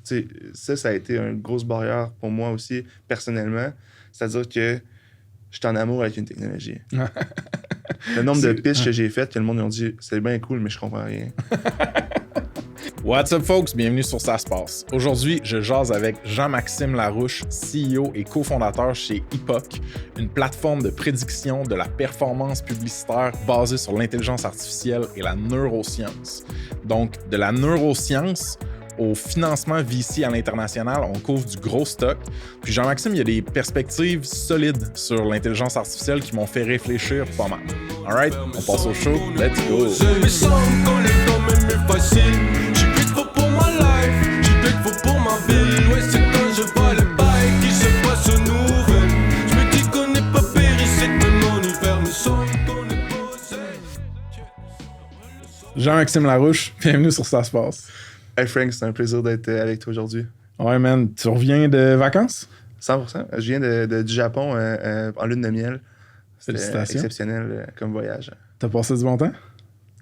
tu sais, ça a été une grosse barrière pour moi aussi, personnellement. C'est-à-dire que je suis en amour avec une technologie. Le nombre de pitches que j'ai faites, que le monde m'a dit, c'est bien cool, mais je comprends rien. What's up, folks? Bienvenue sur Ça se passe. Aujourd'hui, je jase avec Jean-Maxime Larouche, CEO et cofondateur chez Epoch, une plateforme de prédiction de la performance publicitaire basée sur l'intelligence artificielle et la neuroscience. Donc, de la neuroscience au financement VC à l'international, on couvre du gros stock. Puis Jean-Maxime, il y a des perspectives solides sur l'intelligence artificielle qui m'ont fait réfléchir pas mal. Alright, on passe au show. Let's go! Jean-Maxime Larouche, bienvenue sur Ça se passe. Hey Frank, c'est un plaisir d'être avec toi aujourd'hui. Ouais, man, tu reviens de vacances? 100%. Je viens du Japon en lune de miel. C'était Félicitations. exceptionnel comme voyage. T'as passé du bon temps?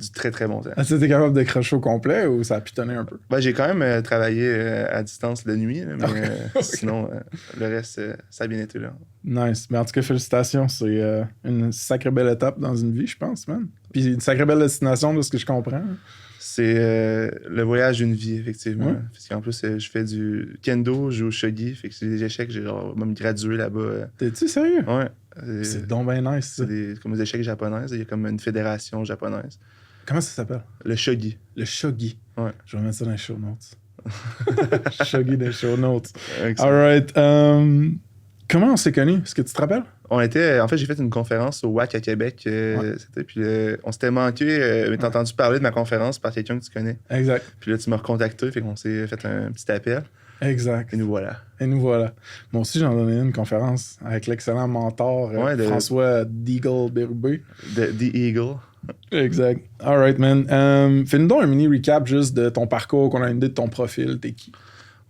Du très, très bon temps. Est-ce que t'es capable de crocher au complet ou ça a pitonné un peu? Ben, j'ai quand même travaillé à distance de nuit, là, mais sinon, le reste, ça a bien été là. Nice. Mais en tout cas, félicitations. C'est une sacrée belle étape dans une vie, je pense, man. Puis une sacrée belle destination de ce que je comprends. C'est le voyage d'une vie, effectivement. Ouais. Parce qu'en plus, je fais du kendo, je joue au shogi, fait que c'est des échecs, j'ai genre même gradué là-bas. T'es-tu sérieux? Ouais. C'est donc bien nice, ça. C'est comme des échecs japonaises. Il y a comme une fédération japonaise. Comment ça s'appelle? Le shogi. Le shogi. Ouais. Je vais mettre ça dans les show notes. Shogi dans les show notes. Excellent. Alright. Comment on s'est connus? Est-ce que tu te rappelles? En fait, j'ai fait une conférence au WAC à Québec. Puis on s'était manqué, mais t'as entendu parler de ma conférence par quelqu'un que tu connais. Exact. Puis là, tu m'as recontacté, fait qu'on s'est fait un petit appel. Exact. Et nous voilà. Et nous voilà. Moi aussi, j'en donnais une conférence avec l'excellent mentor François Deagle Bérubé. The Eagle. Exact. All right, man. Fais-nous donc un mini recap juste de ton parcours, qu'on a une idée de ton profil. T'es qui?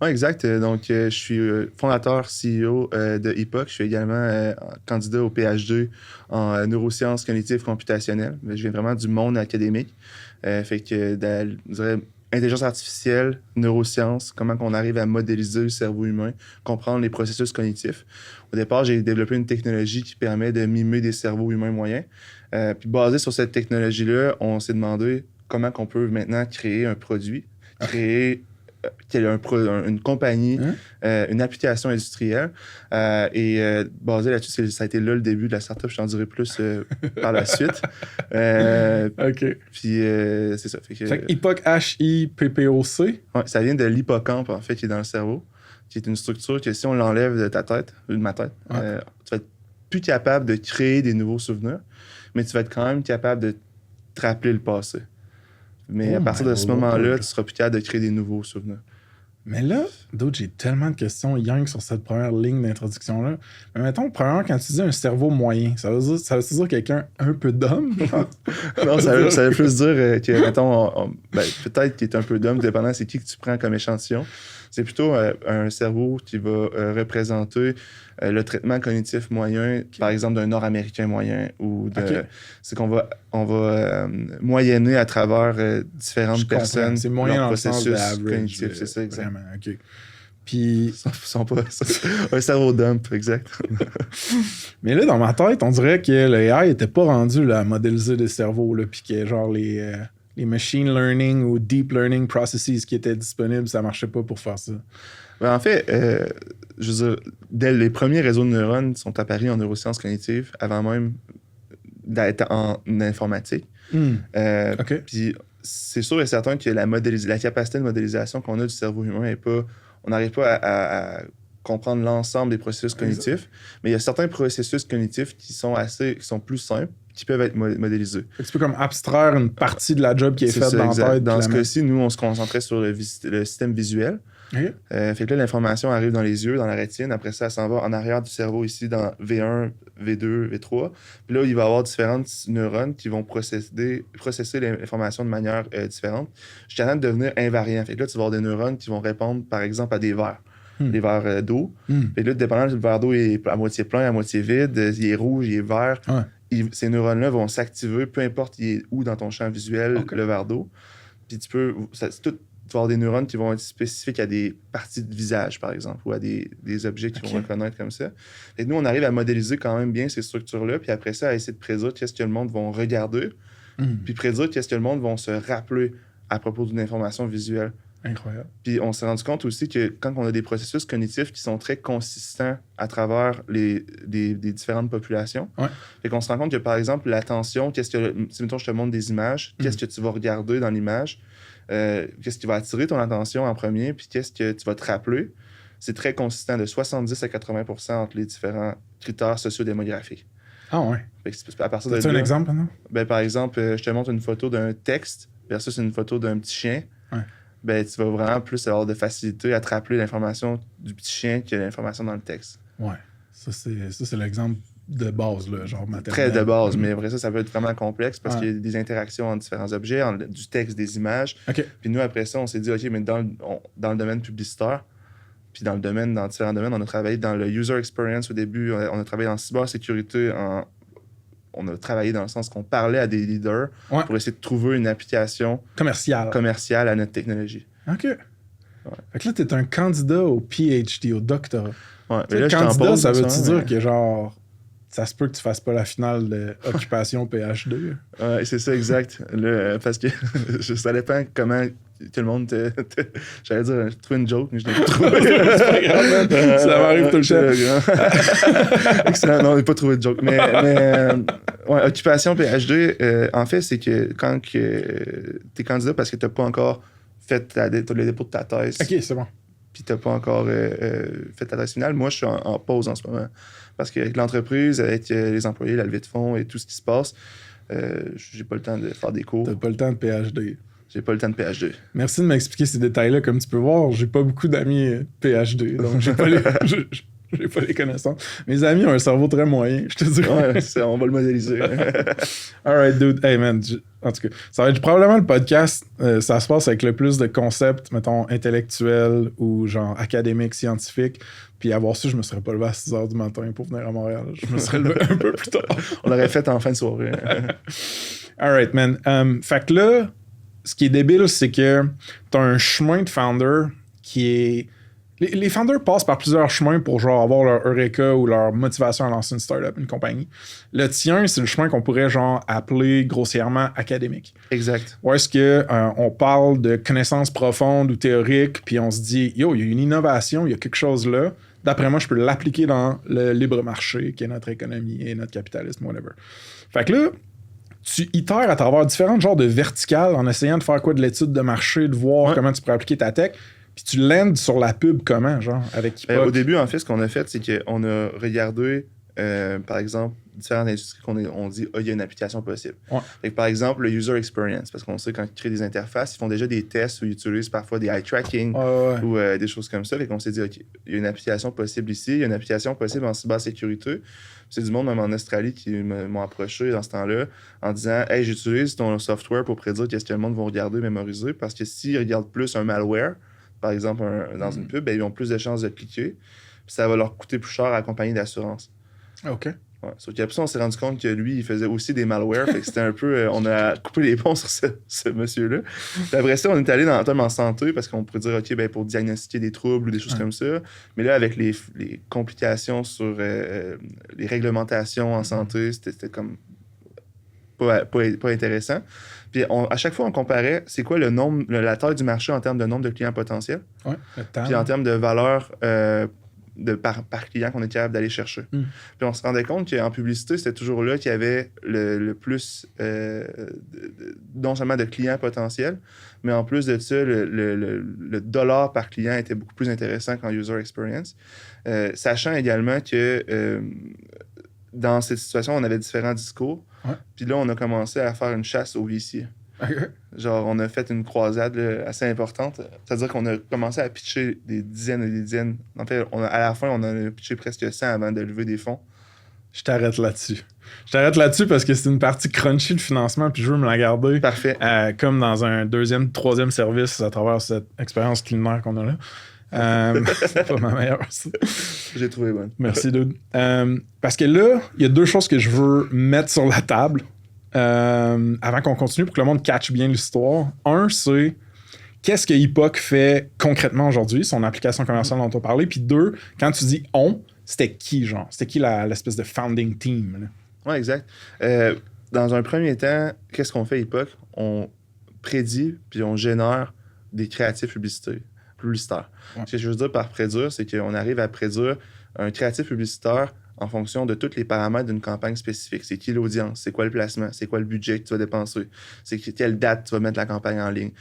Oui, exact. Donc, je suis fondateur, CEO de Epoch. Je suis également candidat au PhD en neurosciences cognitives computationnelles. Je viens vraiment du monde académique. Fait que, je dirais, intelligence artificielle, neurosciences, comment on arrive à modéliser le cerveau humain, comprendre les processus cognitifs. Au départ, j'ai développé une technologie qui permet de mimer des cerveaux humains moyens. Puis basé sur cette technologie-là, on s'est demandé comment on peut maintenant créer un produit, créer une compagnie, une application industrielle. Basé là-dessus, ça a été là le début de la startup. Je t'en dirai plus par la suite. OK. Puis c'est ça. Fait que Epoch, H-I-P-P-O-C. Ouais, ça vient de l'hippocampe, en fait, qui est dans le cerveau, qui est une structure que si on l'enlève de ta tête, de ma tête, tu vas être plus capable de créer des nouveaux souvenirs, mais tu vas être quand même capable de te rappeler le passé. Mais à partir de ce moment-là, tu seras plus capable de créer des nouveaux souvenirs. Mais là, d'autres, j'ai tellement de questions yang sur cette première ligne d'introduction-là. Mais mettons, premièrement, quand tu dis un cerveau moyen, ça veut dire quelqu'un un peu d'homme? Non, ça veut plus dire que, mettons, peut-être qu'il est un peu d'homme, dépendant c'est qui que tu prends comme échantillon. C'est plutôt un cerveau qui va représenter le traitement cognitif moyen, par exemple, d'un Nord-Américain moyen. C'est qu'on va moyenner à travers différentes personnes c'est moyen leur dans le sens processus de cognitif, c'est ça, exact. Vraiment, OK. Puis... un cerveau dump, exact. Mais là, dans ma tête, on dirait que le AI était pas rendu là, à modéliser des cerveaux, là, puis que genre les machine learning ou deep learning processes qui étaient disponibles, ça marchait pas pour faire ça. Ben, en fait, je veux dire, dès les premiers réseaux de neurones sont apparus en neurosciences cognitives avant même d'être en informatique. OK. Puis c'est sûr et certain que la capacité de modélisation qu'on a du cerveau humain est pas... On n'arrive pas à comprendre l'ensemble des processus cognitifs, mais il y a certains processus cognitifs qui sont plus simples, qui peuvent être modélisés. Tu peux comme abstraire une partie de la job qui est faite dans la tête. Dans ce cas-ci, nous, on se concentrait sur le système visuel. Okay. Fait que là, l'information arrive dans les yeux, dans la rétine. Après ça, elle s'en va en arrière du cerveau ici dans V1, V2, V3. Puis là, il va y avoir différentes neurones qui vont processer l'information de manière différente jusqu'à temps de devenir invariant. Fait que là, tu vas avoir des neurones qui vont répondre, par exemple, à des verres. Des verres d'eau. Fait que là, dépendant si le verre d'eau est à moitié plein, à moitié vide, il est rouge, il est vert. Ces neurones-là vont s'activer, peu importe il est où dans ton champ visuel, le verre d'eau. Puis tu peux... vas avoir des neurones qui vont être spécifiques à des parties de visage, par exemple, ou à des objets qu'ils vont reconnaître comme ça. Et nous, on arrive à modéliser quand même bien ces structures-là, puis après ça, à essayer de prédire qu'est-ce que le monde va regarder, puis prédire qu'est-ce que le monde va se rappeler à propos d'une information visuelle. Incroyable. Puis on s'est rendu compte aussi que quand on a des processus cognitifs qui sont très consistants à travers les différentes populations, fait qu'on se rend compte que, par exemple, l'attention, si mettons, je te montre des images, qu'est-ce que tu vas regarder dans l'image, qu'est-ce qui va attirer ton attention en premier, puis qu'est-ce que tu vas te rappeler, c'est très consistant de 70 à 80% entre les différents critères sociodémographiques. Ah ouais. À partir de un exemple, non? Ben, par exemple, je te montre une photo d'un texte versus une photo d'un petit chien. Ben, tu vas vraiment plus avoir de facilité à te rappeler l'information du petit chien que l'information dans le texte. Ouais. Ça, c'est l'exemple de base, là, genre matériel. Très de base, mais après ça peut être vraiment complexe parce qu'il y a des interactions entre différents objets, du texte, des images. Puis nous, après ça, on s'est dit, OK, mais dans le domaine publicitaire, puis dans différents domaines, on a travaillé dans le user experience au début, on a travaillé en cybersécurité, on a travaillé dans le sens qu'on parlait à des leaders pour essayer de trouver une application commerciale à notre technologie. OK. Fait que là, t'es un candidat au PhD, au doctorat. Ouais, mais là, candidat, ça veut-tu dire que genre, ça se peut que tu fasses pas la finale d'occupation PhD? Ouais, c'est ça, exact. Là, parce que ça dépend comment tout le monde j'allais dire, trouver une joke, mais je l'ai pas trouvé. C'est pas grave, ça m'arrive tout le temps. Excellent, non, on n'a pas trouvé de joke. Mais occupation PhD, en fait, c'est que quand tu es candidat parce que tu n'as pas encore fait le dépôt de ta thèse. OK, c'est bon. Puis tu n'as pas encore fait ta thèse finale. Moi, je suis en pause en ce moment. Parce qu'avec l'entreprise, avec les employés, la levée de fonds et tout ce qui se passe, j'ai pas le temps de faire des cours. T'as pas le temps de PhD. J'ai pas le temps de PhD. Merci de m'expliquer ces détails-là. Comme tu peux voir, j'ai pas beaucoup d'amis PhD, donc j'ai pas les connaissances. Mes amis ont un cerveau très moyen, je te dis. Ouais, on va le modéliser. Alright, dude. Hey, man. En tout cas, ça va être probablement le podcast. Ça se passe avec le plus de concepts, mettons, intellectuels ou genre académiques, scientifiques. Puis avoir su, je me serais pas levé à 6 h du matin pour venir à Montréal. Je me serais levé un peu plus tard. On l'aurait fait en fin de soirée. Alright, man. Fait que là, ce qui est débile, c'est que t'as un chemin de founder qui est... Les founders passent par plusieurs chemins pour genre avoir leur Eureka ou leur motivation à lancer une startup, une compagnie. Le tien, c'est le chemin qu'on pourrait genre appeler grossièrement académique. Exact. Où est-ce que on parle de connaissances profondes ou théoriques, puis on se dit, yo, il y a une innovation, il y a quelque chose là. D'après moi, je peux l'appliquer dans le libre marché, qui est notre économie et notre capitalisme, whatever. Fait que là, tu itères à travers différents genres de verticales en essayant de faire quoi de l'étude de marché, de voir comment tu pourrais appliquer ta tech. Puis tu landes sur la pub comment, genre, avec Epoch? Au début, en fait, ce qu'on a fait, c'est qu'on a regardé, par exemple, différentes industries on dit, il y a une application possible. Fait que, par exemple, le user experience, parce qu'on sait quand ils créent des interfaces, ils font déjà des tests où ils utilisent parfois des eye tracking ou des choses comme ça. Fait qu'on s'est dit, OK, il y a une application possible ici, il y a une application possible en cybersécurité. C'est du monde, même en Australie, qui m'ont approché dans ce temps-là en disant, hey, j'utilise ton software pour prédire qu'est-ce que le monde va regarder, mémoriser, parce que s'ils regardent plus un malware, par exemple, dans une pub, ben, ils ont plus de chances de cliquer. Puis ça va leur coûter plus cher à la compagnie d'assurance. OK. Ouais. Sauf qu'après ça, on s'est rendu compte que lui, il faisait aussi des malwares. Fait que c'était un peu... on a coupé les ponts sur ce monsieur-là. Puis après ça, on est allé dans le thème en santé parce qu'on pourrait dire, OK, ben, pour diagnostiquer des troubles ou des choses comme ça. Mais là, avec les complications sur les réglementations en santé, c'était comme pas intéressant. Puis à chaque fois, on comparait c'est quoi la taille du marché en termes de nombre de clients potentiels. Puis en termes de valeur par client qu'on est capable d'aller chercher. Puis on se rendait compte qu'en publicité, c'était toujours là qu'il y avait le plus, non seulement de clients potentiels, mais en plus de ça, le dollar par client était beaucoup plus intéressant qu'en user experience. Sachant également que dans cette situation, on avait différents discours. Puis là, on a commencé à faire une chasse aux VC. Genre, on a fait une croisade assez importante. C'est-à-dire qu'on a commencé à pitcher des dizaines et des dizaines. En fait, à la fin, on en a pitché presque 100 avant de lever des fonds. Je t'arrête là-dessus parce que c'est une partie crunchy, le financement, puis je veux me la garder. Parfait. Comme dans un deuxième, troisième service à travers cette expérience culinaire qu'on a là. C'est pas ma meilleure. J'ai trouvé bonne. Merci, dude. Parce que là, il y a deux choses que je veux mettre sur la table avant qu'on continue pour que le monde catch bien l'histoire. Un, c'est qu'est-ce que Epoch fait concrètement aujourd'hui, son application commerciale dont on parlait, puis 2, quand tu dis « on », c'était qui, genre? C'était qui l'espèce de founding team? Là? Oui, exact. Dans un premier temps, qu'est-ce qu'on fait Epoch? On prédit puis on génère des créatifs publicitaires. Ouais. Ce que je veux dire par prédire, c'est qu'on arrive à prédire un créatif publicitaire en fonction de tous les paramètres d'une campagne spécifique. C'est qui l'audience, c'est quoi le placement, c'est quoi le budget que tu vas dépenser, c'est quelle date tu vas mettre la campagne en ligne.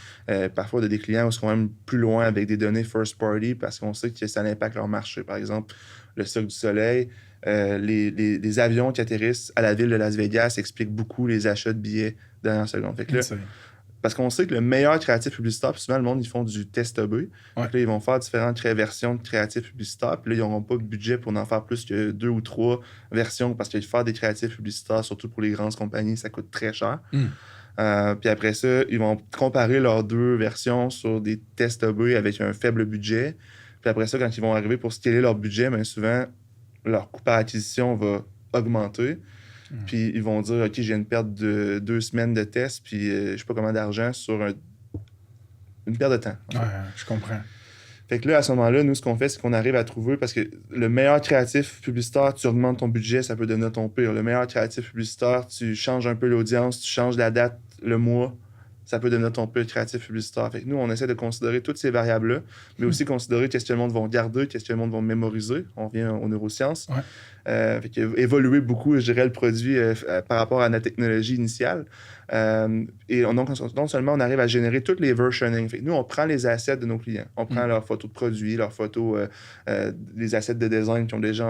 Parfois, on a des clients qui sont même plus loin avec des données first party parce qu'on sait que ça impacte leur marché. Par exemple, le Cirque du Soleil, les avions qui atterrissent à la ville de Las Vegas expliquent beaucoup les achats de billets dernière seconde. Fait que là, parce qu'on sait que le meilleur créatif publicitaire, puis souvent le monde, ils font du test A/B. Ouais. Là, ils vont faire différentes versions de créatifs publicitaires. Puis là, ils n'auront pas de budget pour en faire plus que 2 ou 3 versions parce que faire des créatifs publicitaires, surtout pour les grandes compagnies, ça coûte très cher. Puis après ça, ils vont comparer leurs 2 versions sur des tests A/B avec un faible budget. Puis après ça, quand ils vont arriver pour scaler leur budget, bien souvent, leur coût par acquisition va augmenter. Puis ils vont dire, OK, j'ai une perte de 2 semaines de test, puis je sais pas comment d'argent sur une perte de temps. Ouais, je comprends. Fait que là, à ce moment-là, nous, ce qu'on fait, c'est qu'on arrive à trouver, parce que le meilleur créatif publicitaire, tu augmentes ton budget, ça peut devenir ton pire. Le meilleur créatif publicitaire, tu changes un peu l'audience, tu changes la date, le mois, ça peut devenir ton pire créatif publicitaire. Fait que nous, on essaie de considérer toutes ces variables-là, mais aussi considérer qu'est-ce que le monde va garder, qu'est-ce que le monde va mémoriser. On revient aux neurosciences. Ouais. Fait qu'évoluer beaucoup, je dirais, le produit par rapport à notre technologie initiale. Et non seulement on arrive à générer toutes les versioning. Fait que nous, on prend les assets de nos clients. On prend leurs photos de produits, leurs photos, les assets de design qu'ils ont déjà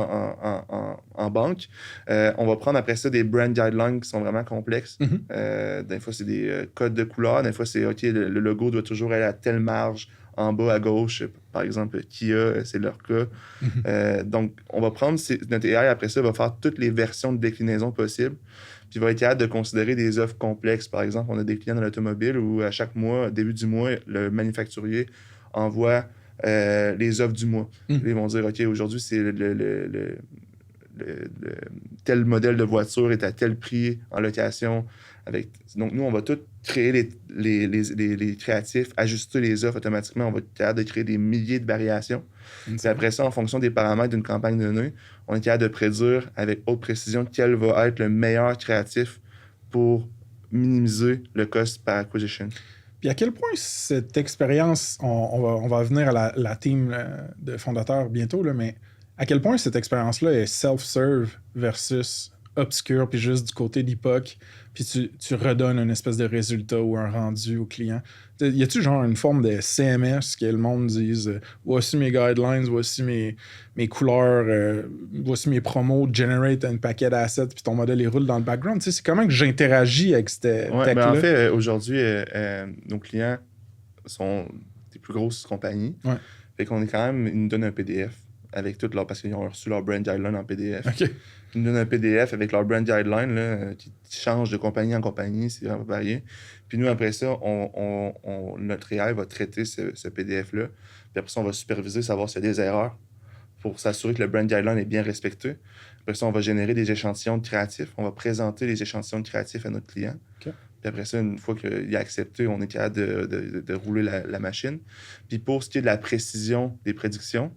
en banque. On va prendre après ça des brand guidelines qui sont vraiment complexes. Des fois, c'est des codes de couleur. Des fois, c'est OK, le logo doit toujours aller à telle marge. En bas à gauche, par exemple, Kia, c'est leur cas. Donc, on va prendre notre AI, après ça, va faire toutes les versions de déclinaison possibles. Puis, il va être capable de considérer des offres complexes. Par exemple, on a des clients dans l'automobile où, à chaque mois, début du mois, le manufacturier envoie les offres du mois. Ils vont dire, OK, aujourd'hui, c'est tel modèle de voiture est à tel prix en location. Donc, nous, on va tout créer les créatifs, ajuster les offres automatiquement. On va être capable de créer des milliers de variations. Puis après ça, en fonction des paramètres d'une campagne donnée, on est capable de prédire avec haute précision quel va être le meilleur créatif pour minimiser le cost par acquisition. Puis à quel point cette expérience, on va venir à la team de fondateurs bientôt, là, mais à quel point cette expérience-là est self-serve versus obscure, puis juste du côté d'Epoch, puis tu redonnes une espèce de résultat ou un rendu au client. Y a-tu genre une forme de CMS que le monde dise voici mes guidelines, voici mes couleurs, voici mes promos, generate un paquet d'assets, puis ton modèle il roule dans le background. Tu sais, c'est comment que j'interagis avec cette tech-là? En fait, aujourd'hui, nos clients sont des plus grosses compagnies. Ouais. Fait qu'on est quand même, ils nous donnent un PDF avec tout parce qu'ils ont reçu leur brand guideline en PDF. Okay. Ils nous donnent un PDF avec leur brand guideline là, qui change de compagnie en compagnie, c'est vraiment varié. Puis nous, après ça, notre AI va traiter ce PDF-là. Puis après ça, on va superviser, savoir s'il y a des erreurs pour s'assurer que le brand guideline est bien respecté. Après ça, on va générer des échantillons de créatifs. On va présenter les échantillons de créatifs à notre client. Okay. Puis après ça, une fois qu'il est accepté, on est capable de rouler la machine. Puis pour ce qui est de la précision des prédictions,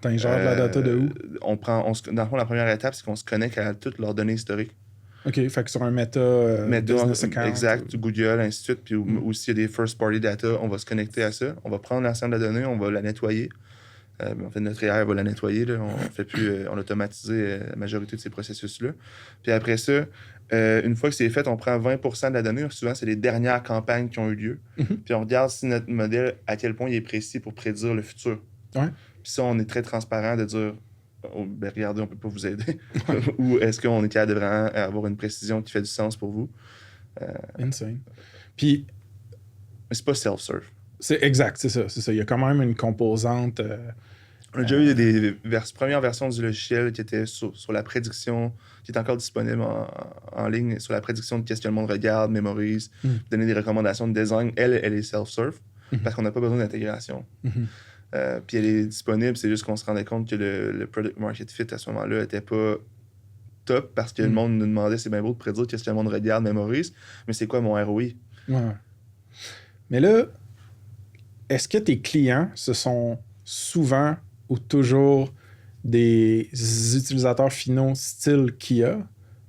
t'as genre de la data de où? Dans le fond, la première étape, c'est qu'on se connecte à toutes leurs données historiques. OK, fait que sur un meta business account. Exact, Google, ainsi de suite. Puis ou s'il y a des first-party data, on va se connecter à ça. On va prendre l'ensemble de la donnée, on va la nettoyer. En fait, notre AI va la nettoyer. Là. On a automatisé la majorité de ces processus-là. Puis après ça, une fois que c'est fait, on prend 20% de la donnée. Souvent, c'est les dernières campagnes qui ont eu lieu. Puis on regarde si notre modèle, à quel point il est précis pour prédire le futur. Ouais. Puis ça, on est très transparent de dire regardez, on peut pas vous aider. Ou est-ce qu'on est capable de vraiment avoir une précision qui fait du sens pour vous? Insane. Puis. Mais c'est pas self-serve. C'est exact, c'est ça. Il y a quand même une composante. On a déjà eu des premières versions du logiciel qui étaient sur la prédiction, qui est encore disponible en ligne, sur la prédiction de qu'est-ce que le monde regarde, mémorise, donner des recommandations de design. Elle est self-serve parce qu'on n'a pas besoin d'intégration. Puis elle est disponible, c'est juste qu'on se rendait compte que le product market fit à ce moment-là n'était pas top parce que le monde nous demandait, c'est bien beau de prédire qu'est-ce que le monde regarde, mémorise, mais c'est quoi mon ROI? Ouais. Mais là, est-ce que tes clients, ce sont souvent ou toujours des utilisateurs finaux style Kia,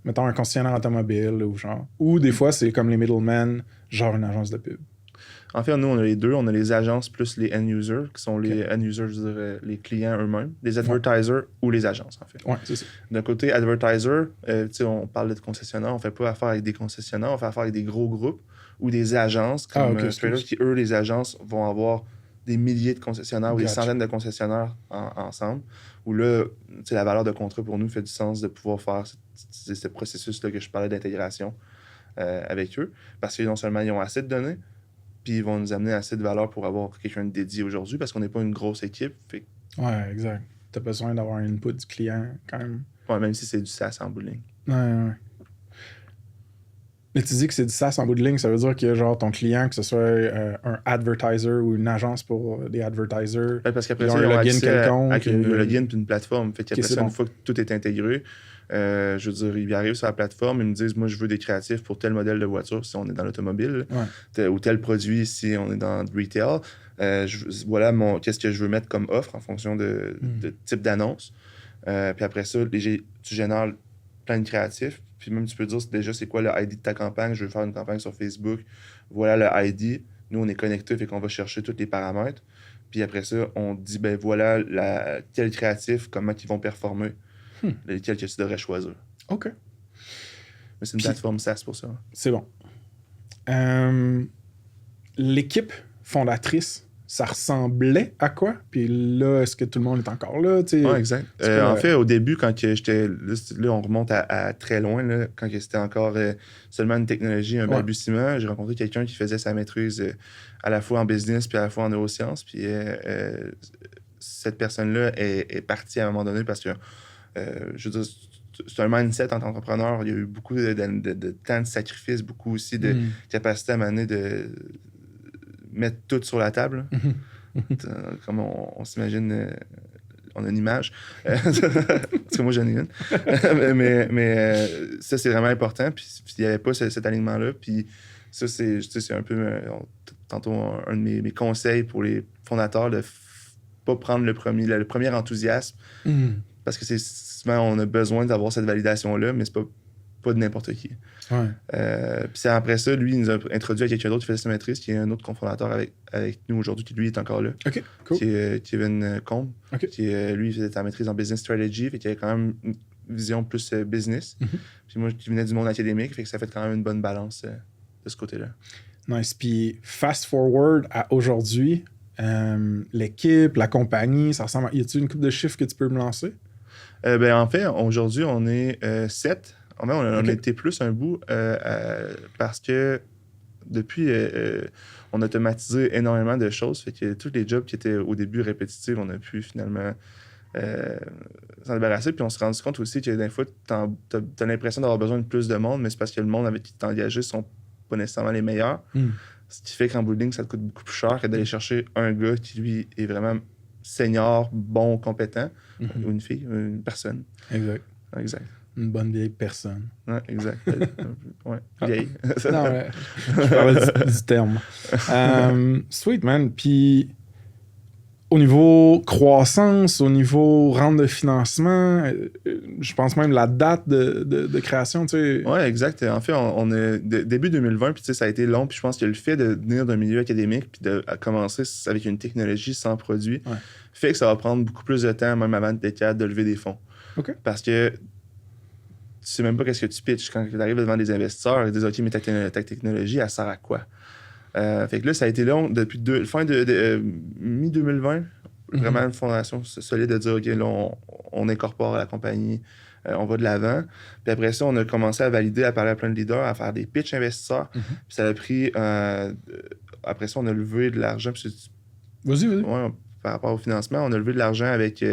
mettons un concessionnaire automobile ou genre, ou des fois c'est comme les middlemen, genre une agence de pub? En fait, nous, on a les deux. On a les agences plus les end-users, qui sont les end-users, je dirais, les clients eux-mêmes, les advertisers ou les agences, en fait. Ouais, c'est ça. D'un côté, advertiser, on parle de concessionnaires, on fait pas affaire avec des concessionnaires, on fait affaire avec des gros groupes ou des agences comme Trailer, qui, eux, les agences, vont avoir des milliers de concessionnaires ou des centaines de concessionnaires ensemble, où là, la valeur de contrat pour nous fait du sens de pouvoir faire ce processus-là que je parlais d'intégration avec eux, parce que non seulement ils ont assez de données, puis ils vont nous amener assez de valeur pour avoir quelqu'un de dédié aujourd'hui, parce qu'on n'est pas une grosse équipe. Fait... Ouais, exact. T'as besoin d'avoir un input du client, quand même. Ouais, même si c'est du SaaS en bout de ligne. Ouais. Mais tu dis que c'est du SaaS en bout de ligne, ça veut dire que genre ton client, que ce soit un advertiser ou une agence pour des advertisers, parce qu'après ils ont ça, un ils ont login accès quelconque. avec un login puis une plateforme. Fait qu'après ça, bon. une fois que tout est intégré, je veux dire, ils arrivent sur la plateforme, ils me disent, moi, je veux des créatifs pour tel modèle de voiture si on est dans l'automobile, ou tel produit si on est dans le retail. Voilà qu'est-ce que je veux mettre comme offre en fonction de type d'annonce. Puis après ça, tu génères plein de créatifs. Puis même, tu peux dire déjà c'est quoi le ID de ta campagne. Je veux faire une campagne sur Facebook. Voilà le ID. Nous, on est connectés, fait qu'on va chercher tous les paramètres. Puis après ça, on dit, ben voilà quel créatif, comment ils vont performer, lesquels que tu devrais choisir. OK. Mais c'est une plateforme SaaS pour ça. C'est bon. L'équipe fondatrice, ça ressemblait à quoi? Puis là, est-ce que tout le monde est encore là? Oui, exact. En fait, au début, quand j'étais... Là, on remonte à très loin, là, quand c'était encore seulement une technologie, un balbutiement, j'ai rencontré quelqu'un qui faisait sa maîtrise à la fois en business puis à la fois en neurosciences. Puis cette personne-là est partie à un moment donné parce que, je veux dire, c'est un mindset en tant qu'entrepreneur. Il y a eu beaucoup de temps de sacrifice, beaucoup aussi de capacité à m'amener de mettre tout sur la table. Comme on s'imagine, on a une image. Parce que moi, j'en ai une. mais ça, c'est vraiment important. Puis il n'y avait pas cet alignement-là. Puis ça, c'est un peu, tantôt, un de mes conseils pour les fondateurs de ne pas prendre le premier enthousiasme. Parce que souvent, on a besoin d'avoir cette validation-là, mais c'est pas de n'importe qui. Puis après ça, lui, il nous a introduit à quelqu'un d'autre qui faisait sa maîtrise, qui est un autre cofondateur avec nous aujourd'hui, qui lui est encore là. OK, cool. Qui est Kevin Combe. Qui lui, il faisait sa maîtrise en business strategy, fait qu'il avait quand même une vision plus business. Puis moi, qui venais du monde académique, fait que ça fait quand même une bonne balance de ce côté-là. Nice. Puis fast forward à aujourd'hui, l'équipe, la compagnie, ça ressemble à... Y a-t-il une couple de chiffres que tu peux me lancer? En fait, aujourd'hui, on est 7. En fait, on a été plus un bout parce que depuis, on a automatisé énormément de choses. Fait que tous les jobs qui étaient au début répétitifs, on a pu finalement s'en débarrasser. Puis on s'est rendu compte aussi que des fois, t'as l'impression d'avoir besoin de plus de monde, mais c'est parce que le monde avec qui tu t'es engagé sont pas nécessairement les meilleurs. Ce qui fait qu'en bout de ligne, ça te coûte beaucoup plus cher que d'aller chercher un gars qui, lui, est vraiment senior, bon, compétent, ou une fille, une personne. Exact. Une bonne vieille personne. Ouais, exact. Vieille. Non, mais je parlais du terme. Sweet, man. Puis, au niveau croissance, au niveau rente de financement, je pense même la date de création, tu sais. Oui, exact. En fait, on est début 2020, puis tu sais, ça a été long, puis je pense que le fait de venir d'un milieu académique, puis de commencer avec une technologie sans produit, fait que ça va prendre beaucoup plus de temps, même avant d'être capable de lever des fonds. Parce que tu sais même pas qu'est-ce que tu pitches. Quand tu arrives devant des investisseurs, ils disent « OK, mais ta technologie, elle sert à quoi? » Fait que là, ça a été long depuis fin de mi-2020. Vraiment une fondation solide de dire « OK, là, on incorpore la compagnie, on va de l'avant. » Puis après ça, on a commencé à valider, à parler à plein de leaders, à faire des pitchs investisseurs. Puis ça a pris... après ça, on a levé de l'argent. Vas-y. Ouais, par rapport au financement, on a levé de l'argent avec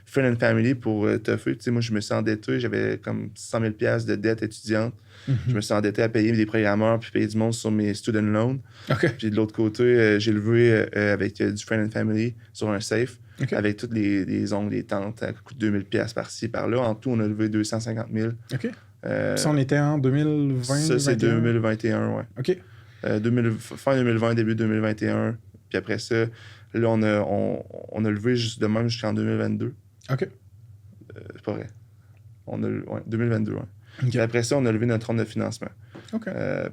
Friend and Family pour toffer. Tu sais, moi, je me suis endetté. J'avais comme 100 000 $ de dette étudiante. Je me suis endetté à payer des programmeurs puis payer du monde sur mes student loans. Puis de l'autre côté, j'ai levé avec du Friend and Family sur un safe avec toutes les oncles, les tantes. Ça coûte 2000 $ par-ci, par-là. En tout, on a levé 250 000. Ça, on était en 2020? Ça, c'est 2021, ouais. OK. Fin 2020, début 2021. Puis après ça, là, on a levé juste de même jusqu'en 2022. OK. C'est pas vrai. 2022, ouais. OK. Puis après ça, on a levé notre ronde de financement. OK.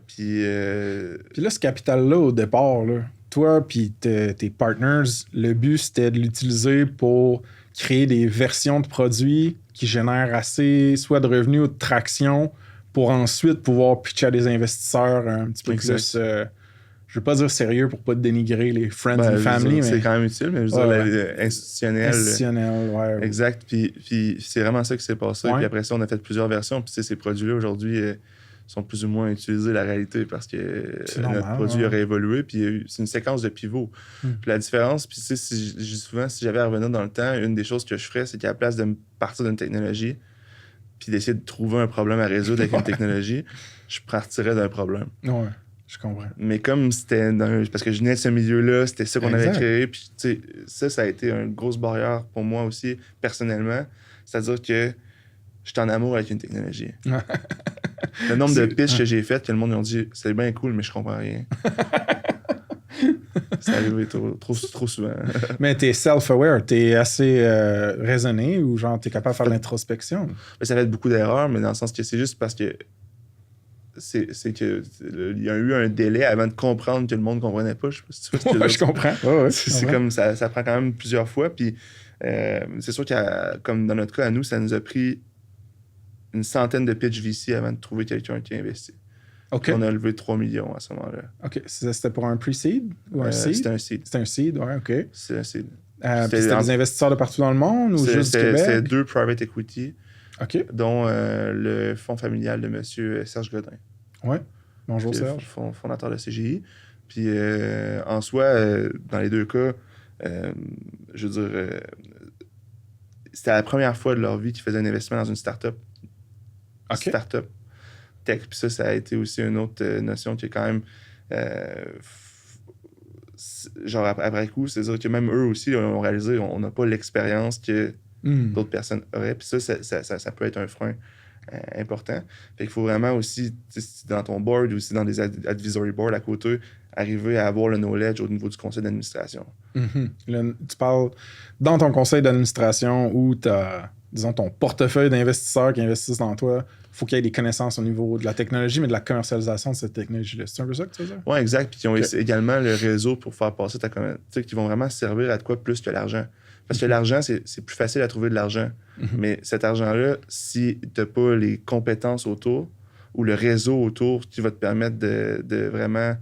Puis là, ce capital-là, au départ, là, toi puis tes partners, le but, c'était de l'utiliser pour créer des versions de produits qui génèrent assez soit de revenus ou de traction pour ensuite pouvoir pitcher à des investisseurs un petit peu plus... je veux pas dire sérieux pour pas dénigrer les friends and family, mais... C'est quand même utile, mais je veux dire, institutionnel. Institutionnel, ouais. Exact. Puis c'est vraiment ça qui s'est passé. Ouais. Puis après ça, on a fait plusieurs versions. Puis ces produits-là, aujourd'hui, sont plus ou moins utilisés, la réalité, parce que notre produit aurait évolué. Puis c'est une séquence de pivots. Puis la différence, puis tu sais, je dis souvent, si j'avais à revenir dans le temps, une des choses que je ferais, c'est qu'à la place de me partir d'une technologie, puis d'essayer de trouver un problème à résoudre avec une technologie, je partirais d'un problème. Ouais. Je comprends. Mais comme c'était parce que je venais de ce milieu-là, c'était ça qu'on avait créé. Puis, tu sais, ça a été une grosse barrière pour moi aussi, personnellement. C'est-à-dire que je suis en amour avec une technologie. Le nombre de pitches que j'ai faites, que le monde m'a dit c'est bien cool, mais je comprends rien. C'est arrivé trop souvent. Mais t'es self-aware, t'es assez raisonné ou genre t'es capable de faire de l'introspection? Ça fait beaucoup d'erreurs, mais dans le sens que c'est juste parce que c'est que il y a eu un délai avant de comprendre que le monde ne comprenait pas. Je sais pas si tu vois ce que je comprends. C'est comme ça prend quand même plusieurs fois. Puis c'est sûr que comme dans notre cas, à nous, ça nous a pris une centaine de pitch VC avant de trouver quelqu'un qui a investi. Okay. On a levé 3 millions à ce moment-là. OK. C'était pour un pre-seed ou un seed? C'était un seed. C'était un seed, ouais, OK. C'était un seed. C'était des investisseurs de partout dans le monde ou juste du Québec? C'était 2 private equity, dont le fonds familial de M. Serge Godin. Oui. Bonjour Serge. Fondateur de CGI. Puis en soi, dans les deux cas, je veux dire, c'était la première fois de leur vie qu'ils faisaient un investissement dans une start-up. Start-up tech. Puis ça a été aussi une autre notion qui est quand même genre après coup, c'est-à-dire que même eux aussi ont réalisé on n'a pas l'expérience que d'autres personnes auraient. Puis ça peut être un frein important. Fait qu'il faut vraiment aussi, dans ton board ou aussi dans des advisory boards à côté, arriver à avoir le knowledge au niveau du conseil d'administration. Tu parles dans ton conseil d'administration où tu as, disons, ton portefeuille d'investisseurs qui investissent dans toi. Il faut qu'il y ait des connaissances au niveau de la technologie, mais de la commercialisation de cette technologie-là. C'est un peu ça que tu veux dire? Oui, exact. Puis qui ont également le réseau pour faire passer ta communauté, qui vont vraiment servir à de quoi plus que l'argent. Parce que l'argent, c'est plus facile à trouver de l'argent. Mais cet argent-là, si tu n'as pas les compétences autour ou le réseau autour qui va te permettre de vraiment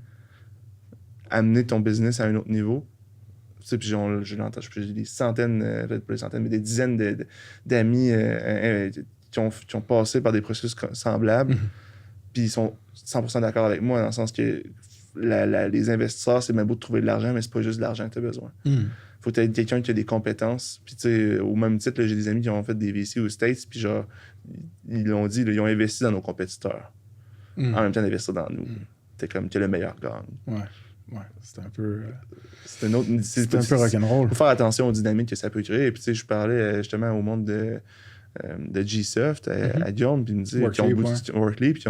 amener ton business à un autre niveau, tu sais, puis j'ai des centaines, pas des centaines, mais des dizaines d'amis qui ont passé par des processus semblables, puis ils sont 100% d'accord avec moi, dans le sens que les investisseurs, c'est même beau de trouver de l'argent, mais c'est pas juste de l'argent que tu as besoin. Faut être quelqu'un qui a des compétences. Puis, tu sais, au même titre, là, j'ai des amis qui ont fait des VC aux States, puis genre, ils l'ont dit, là, ils ont investi dans nos compétiteurs. En même temps d'investir dans nous. C'est comme que le meilleur gagne. Ouais, c'est un peu... c'est un peu rock'n'roll. Faut faire attention aux dynamiques que ça peut créer. Puis, tu sais, je parlais justement au monde de Gsoft à Guillaume, puis ils me disaient qu'ils ont Workly, puis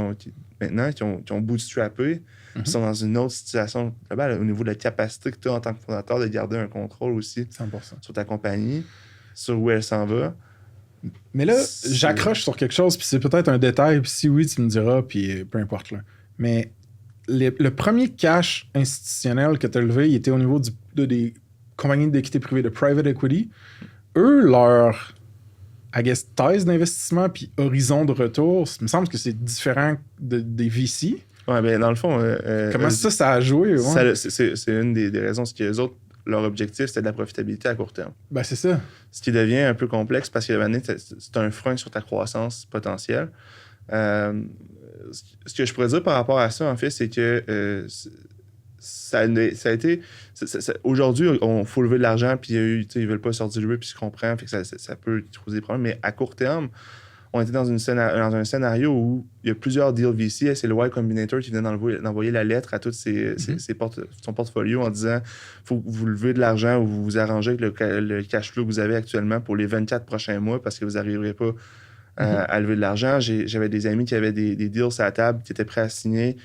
maintenant, qui ont bootstrappé. Ils sont dans une autre situation globale au niveau de la capacité que tu as en tant que fondateur de garder un contrôle aussi 100%. Sur ta compagnie, sur où elle s'en va. Mais là, j'accroche sur quelque chose, puis c'est peut-être un détail, puis si oui, tu me diras, puis peu importe. Là. Mais le premier cash institutionnel que tu as levé, il était au niveau des compagnies d'équité privée, de private equity. Eux, leur, thèse d'investissement puis horizon de retour, il me semble que c'est différent des VC. Ouais, ben dans le fond... comment ça a joué? Ouais. C'est une des raisons, c'est que les autres, leur objectif, c'était de la profitabilité à court terme. Ben, c'est ça. Ce qui devient un peu complexe parce que c'est un frein sur ta croissance potentielle. Ce que je pourrais dire par rapport à ça, en fait, c'est que ça a été... aujourd'hui, il faut lever de l'argent, puis ils veulent pas sortir du jeu, puis je comprends, fait que ça peut causer des problèmes. Mais à court terme, on était dans un scénario où il y a plusieurs deals VC. C'est le Y Combinator qui vient d'envoyer la lettre à tous son portfolio en disant faut que vous levez de l'argent ou vous vous arrangez avec le cash flow que vous avez actuellement pour les 24 prochains mois parce que vous n'arriverez pas à lever de l'argent. J'avais des amis qui avaient des deals sur la table qui étaient prêts à signer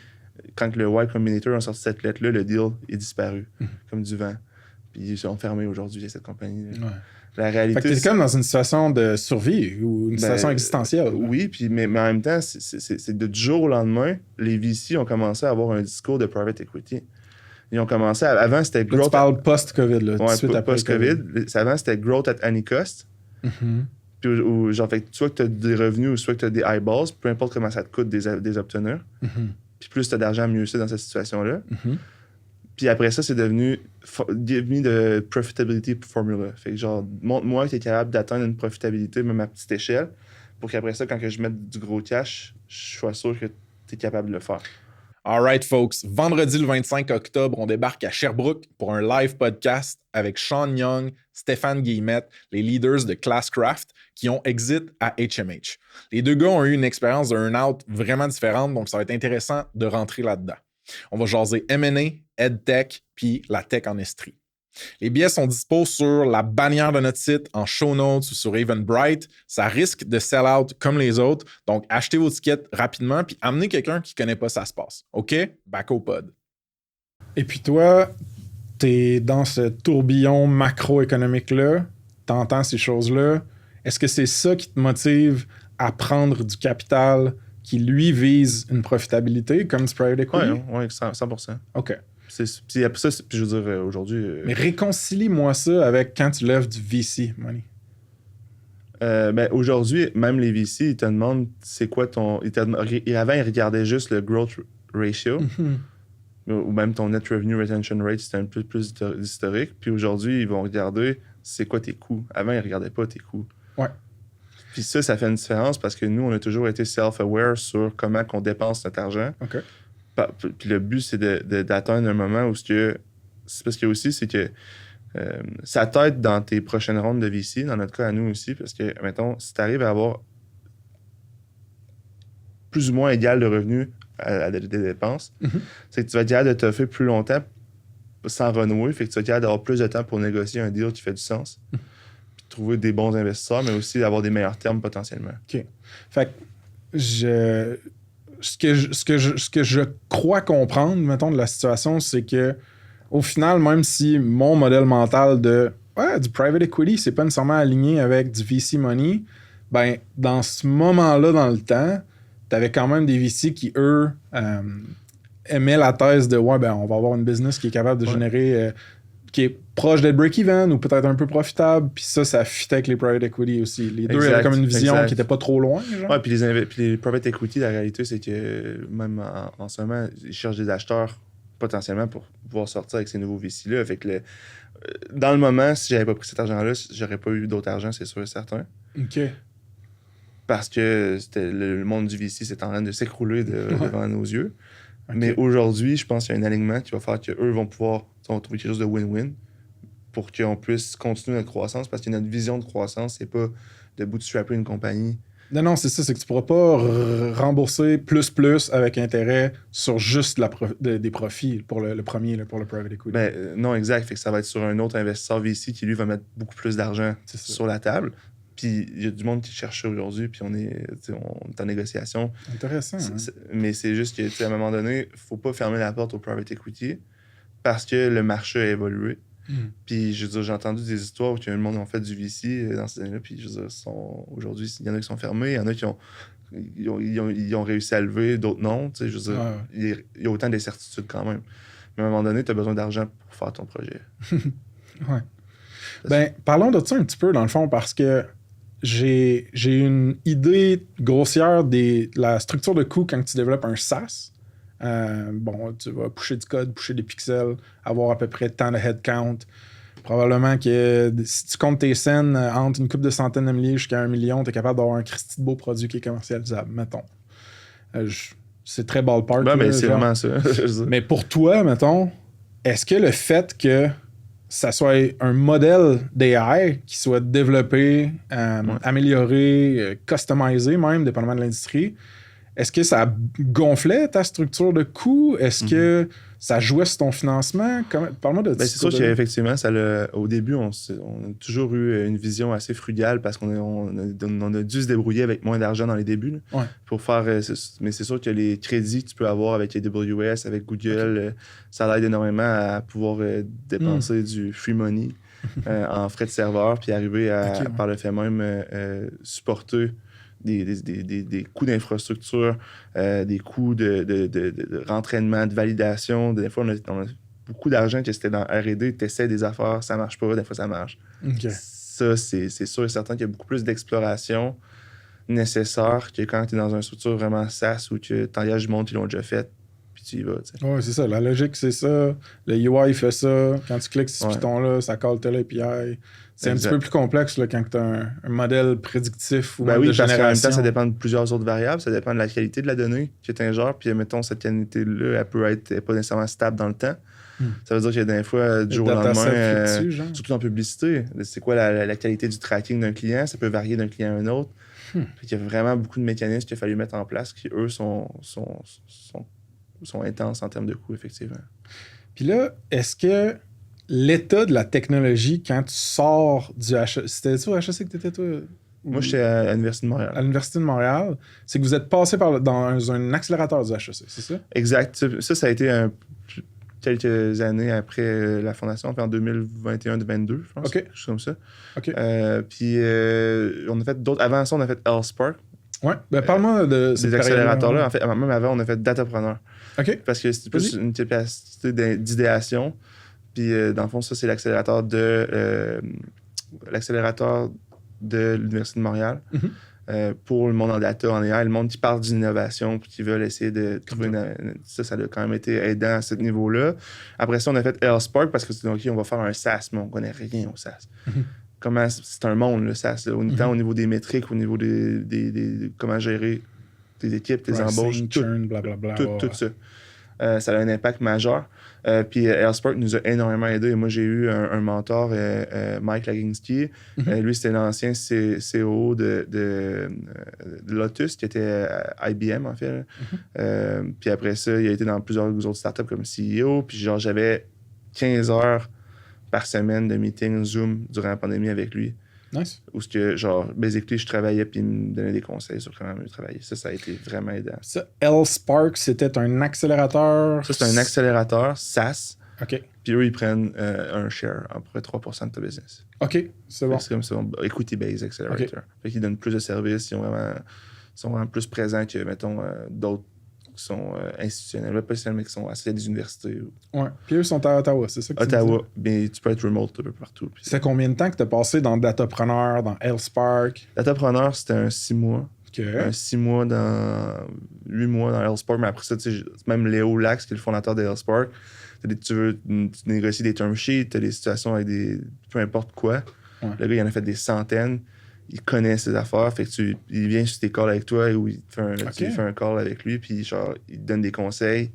quand le Y Combinator a sorti cette lettre-là, le deal est disparu, comme du vent. Puis ils sont fermés aujourd'hui, cette compagnie. Ouais. La réalité, fait que t'es comme dans une situation de survie ou une situation existentielle. Oui, mais en même temps, c'est de du jour au lendemain, les VC ont commencé à avoir un discours de private equity. Ils ont commencé, avant c'était growth. Tu parles post-COVID, là, tout de suite après post-COVID. Avant c'était growth at any cost. Puis, genre, fait, soit que tu as des revenus ou soit que tu as des eyeballs, peu importe comment ça te coûte des obteneurs. Puis plus tu as d'argent, mieux c'est dans cette situation-là. Puis après ça, c'est devenu give me the profitability formula. Fait que genre, montre-moi que tu es capable d'atteindre une profitabilité, même à petite échelle, pour qu'après ça, quand que je mette du gros cash, je sois sûr que tu es capable de le faire. All right, folks. Vendredi le 25 octobre, on débarque à Sherbrooke pour un live podcast avec Sean Young, Stéphane Guillemette, les leaders de Classcraft qui ont exit à HMH. Les deux gars ont eu une expérience de earn-out vraiment différente, donc ça va être intéressant de rentrer là-dedans. On va jaser M&A, EdTech, puis la tech en estrie. Les billets sont dispos sur la bannière de notre site, en show notes ou sur Eventbrite. Ça risque de sell out comme les autres. Donc, achetez vos tickets rapidement puis amenez quelqu'un qui ne connaît pas ça se passe. OK? Back au pod. Et puis toi, t'es dans ce tourbillon macroéconomique-là. T'entends ces choses-là. Est-ce que c'est ça qui te motive à prendre du capital qui, lui, vise une profitabilité comme du private equity? Oui, 100%. OK. Puis après ça, puis je veux dire, aujourd'hui... Mais réconcilie-moi ça avec quand tu lèves du VC money. Ben, aujourd'hui, même les VC, ils te demandent c'est quoi ton... Avant, ils regardaient juste le growth ratio, ou même ton net revenue retention rate, c'était un peu plus historique. Puis aujourd'hui, ils vont regarder c'est quoi tes coûts. Avant, ils ne regardaient pas tes coûts. Ouais. Puis ça fait une différence parce que nous, on a toujours été self-aware sur comment on dépense notre argent. OK. Puis le but, c'est d'atteindre un moment où c'est parce que aussi, c'est que ça t'aide dans tes prochaines rondes de VC, dans notre cas à nous aussi, parce que, mettons, si tu arrives à avoir plus ou moins égal de revenus à des dépenses, c'est que tu vas être capable de t'offrir plus longtemps sans renouer, fait que tu vas être capable d'avoir plus de temps pour négocier un deal qui fait du sens, puis trouver des bons investisseurs, mais aussi d'avoir des meilleurs termes potentiellement. OK. Fait que ce que je crois comprendre, mettons, de la situation, c'est que au final, même si mon modèle mental du private equity, c'est pas nécessairement aligné avec du VC money, ben dans ce moment-là, dans le temps, t'avais quand même des VC qui, eux, aimaient la thèse de on va avoir une business qui est capable de générer, qui est proche d'être break-even ou peut-être un peu profitable, puis ça fitait avec les private equity aussi. Les deux avaient comme une vision qui était pas trop loin. Genre. Ouais, puis les private equity, la réalité, c'est que même en ce moment, ils cherchent des acheteurs potentiellement pour pouvoir sortir avec ces nouveaux VC-là. Fait que dans le moment, si j'avais pas pris cet argent-là, j'aurais pas eu d'autre argent, c'est sûr et certain. OK. Parce que le monde du VC, c'est en train de s'écrouler devant nos yeux. Okay. Mais aujourd'hui, je pense qu'il y a un alignement qui va faire qu'eux vont pouvoir trouver quelque chose de win-win pour qu'on puisse continuer notre croissance, parce que notre vision de croissance, c'est pas de bootstrapper une compagnie. Non, c'est ça, c'est que tu pourras pas rembourser plus avec intérêt sur juste des profits pour le premier, pour le private equity. Ben, non, exact. Fait que ça va être sur un autre investisseur VC qui, lui, va mettre beaucoup plus d'argent sur la table. Puis il y a du monde qui cherche ça aujourd'hui, puis on est en négociation. Intéressant. Mais c'est juste qu'à un moment donné, il ne faut pas fermer la porte au private equity parce que le marché a évolué. Puis je veux dire, j'ai entendu des histoires où le monde a fait du VC dans ces années-là, puis je veux dire, aujourd'hui, il y en a qui sont fermés, il y en a qui ont réussi à lever, d'autres non. Je veux dire, il y a autant d'incertitudes quand même. Mais à un moment donné, tu as besoin d'argent pour faire ton projet. Ouais. Ben, parlons de ça un petit peu, dans le fond, parce que j'ai une idée grossière de la structure de coût quand tu développes un SaaS. Tu vas pusher du code, pusher des pixels, avoir à peu près tant de headcount. Probablement que si tu comptes tes scènes entre une couple de centaines de milliers jusqu'à 1 million, tu es capable d'avoir un Christy de beau produit qui est commercialisable, mettons. C'est très ballpark. Mais c'est vraiment ça. Mais pour toi, mettons, est-ce que le fait que ça soit un modèle d'AI qui soit développé, amélioré, customisé même, dépendamment de l'industrie, est-ce que ça gonflait ta structure de coût? Est-ce que ça jouait sur ton financement? Parle-moi de ça. C'est sûr qu'effectivement, au début, on a toujours eu une vision assez frugale parce qu'on a dû se débrouiller avec moins d'argent dans les débuts pour faire. Mais c'est sûr que les crédits que tu peux avoir avec AWS, avec Google, ça l'aide énormément à pouvoir dépenser du free money en frais de serveur puis arriver à, par le fait même, supporter des coûts d'infrastructure, des coûts de rentraînement, de validation. Des fois, on a beaucoup d'argent que c'était dans R&D, tu essaies des affaires, ça marche pas, des fois ça marche. Ça, c'est sûr et certain qu'il y a beaucoup plus d'exploration nécessaire que quand tu es dans une structure vraiment SaaS où tu engages du monde qui l'ont déjà fait, puis tu y vas. Oui, c'est ça. La logique, c'est ça. Le UI fait ça. Quand tu cliques sur ce piton-là, ça colle tel API. C'est un petit peu plus complexe là, quand tu as un modèle prédictif ou de génération. Parce qu'en même temps, ça dépend de plusieurs autres variables. Ça dépend de la qualité de la donnée que tu ingères. Puis, mettons, cette qualité-là, elle peut être pas nécessairement stable dans le temps. Ça veut dire qu'il y a des fois, du jour au lendemain, surtout en publicité, c'est quoi la qualité du tracking d'un client? Ça peut varier d'un client à un autre. Il y a vraiment beaucoup de mécanismes qu'il a fallu mettre en place qui, eux, sont intenses en termes de coûts, effectivement. Puis là, est-ce que l'état de la technologie, quand tu sors du HEC... C'était-tu au HEC que tu étais, toi? Moi, j'étais à l'Université de Montréal. À l'Université de Montréal, c'est que vous êtes passé dans un accélérateur du HEC, c'est ça? Exact. Ça a été quelques années après la fondation, en 2021-2022, je pense. Quelque chose comme ça. Puis, on a fait d'autres... Avant ça, on a fait Healthspark. Ouais, parle-moi de ces accélérateurs-là. En fait, même avant, on a fait Datapreneur. Parce que c'était plus une capacité d'idéation. Puis, dans le fond, ça, c'est l'accélérateur de l'Université de Montréal pour le monde en data, en AI, le monde qui parle d'innovation puis qui veulent essayer de trouver ça a quand même été aidant à ce niveau-là. Après ça, on a fait Healthspark parce que c'est OK, on va faire un SaaS, mais on connaît rien au SaaS. Comment c'est un monde, le SaaS, tant au niveau des métriques, au niveau des comment gérer tes équipes, tes embauches, tout ça. Ça a un impact majeur. Puis Healthspark nous a énormément aidé. Moi, j'ai eu un mentor, Mike Laginski. Lui, c'était l'ancien CEO de Lotus, qui était à IBM, en fait. Puis après ça, il a été dans plusieurs autres startups comme CEO. Puis genre, j'avais 15 heures par semaine de meeting Zoom durant la pandémie avec lui. Nice. Où ce que, genre, basically, je travaillais puis il me donnait des conseils sur comment mieux travailler. Ça a été vraiment aidant. Ça, Healthspark, c'était un accélérateur? Ça, c'est un accélérateur SaaS. OK. Puis eux, ils prennent un share, à peu près 3% de ta business. OK, c'est bon. C'est comme ça, equity-based accelerator. Fait qu'ils donnent plus de services, ils sont vraiment plus présents que, mettons, d'autres qui sont institutionnels, pas seulement qui sont associés à des universités. Ouais. Puis eux sont à Ottawa, c'est ça que Ottawa, mais tu peux être remote un peu partout. C'est combien de temps que tu as passé dans Datapreneur, dans Healthspark? Datapreneur, c'était un 6 mois. Un 6 mois dans 8 mois dans Healthspark, mais après ça, tu sais, même Léo Lax, qui est le fondateur de Healthspark, tu négocies des term sheets, tu as des situations avec peu importe quoi. Le gars, il en a fait des centaines. Il connaît ses affaires, fait que il vient sur tes calls avec toi ou tu fais un call avec lui, puis genre, il te donne des conseils.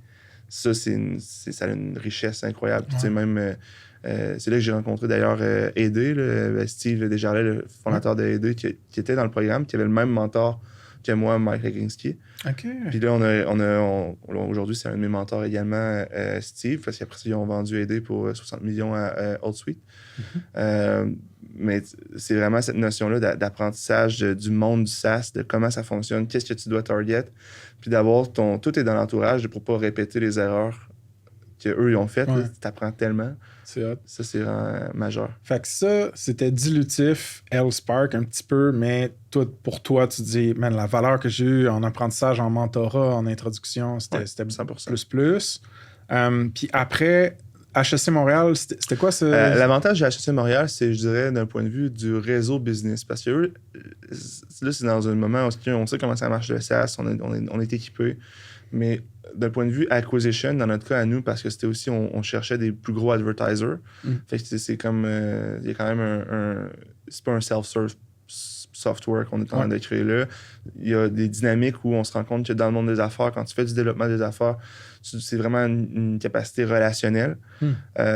Ça, ça a une richesse incroyable. Tu sais, même, c'est là que j'ai rencontré d'ailleurs Aidé, Steve Desjardins, le fondateur de Aidé, qui était dans le programme, qui avait le même mentor que moi, Mike Laginski. Puis là, aujourd'hui, c'est un de mes mentors également, Steve, parce qu'après ça, ils ont vendu Aidé pour 60 millions à HealthSuite. Mais c'est vraiment cette notion-là d'apprentissage du monde du SaaS, de comment ça fonctionne, qu'est-ce que tu dois target, puis d'avoir tout est dans l'entourage pour pas répéter les erreurs qu'eux ils ont faites. Tu apprends tellement. C'est hot. Ça, c'est vraiment majeur. Fait que ça, c'était dilutif, Healthspark un petit peu, mais pour toi, tu dis, man, la valeur que j'ai eue en apprentissage, en mentorat, en introduction, c'était 100%. Plus. Puis après, HEC Montréal, c'était quoi ce... L'avantage de HEC Montréal, c'est, je dirais, d'un point de vue du réseau business. Parce que eux, là, c'est dans un moment où on sait comment ça marche le SaaS, on est équipé. Mais d'un point de vue acquisition, dans notre cas à nous, parce que c'était aussi, on cherchait des plus gros advertisers. Fait que c'est comme, il y a quand même c'est pas un self-serve software qu'on est en train de créer là. Il y a des dynamiques où on se rend compte que dans le monde des affaires, quand tu fais du développement des affaires, c'est vraiment une capacité relationnelle.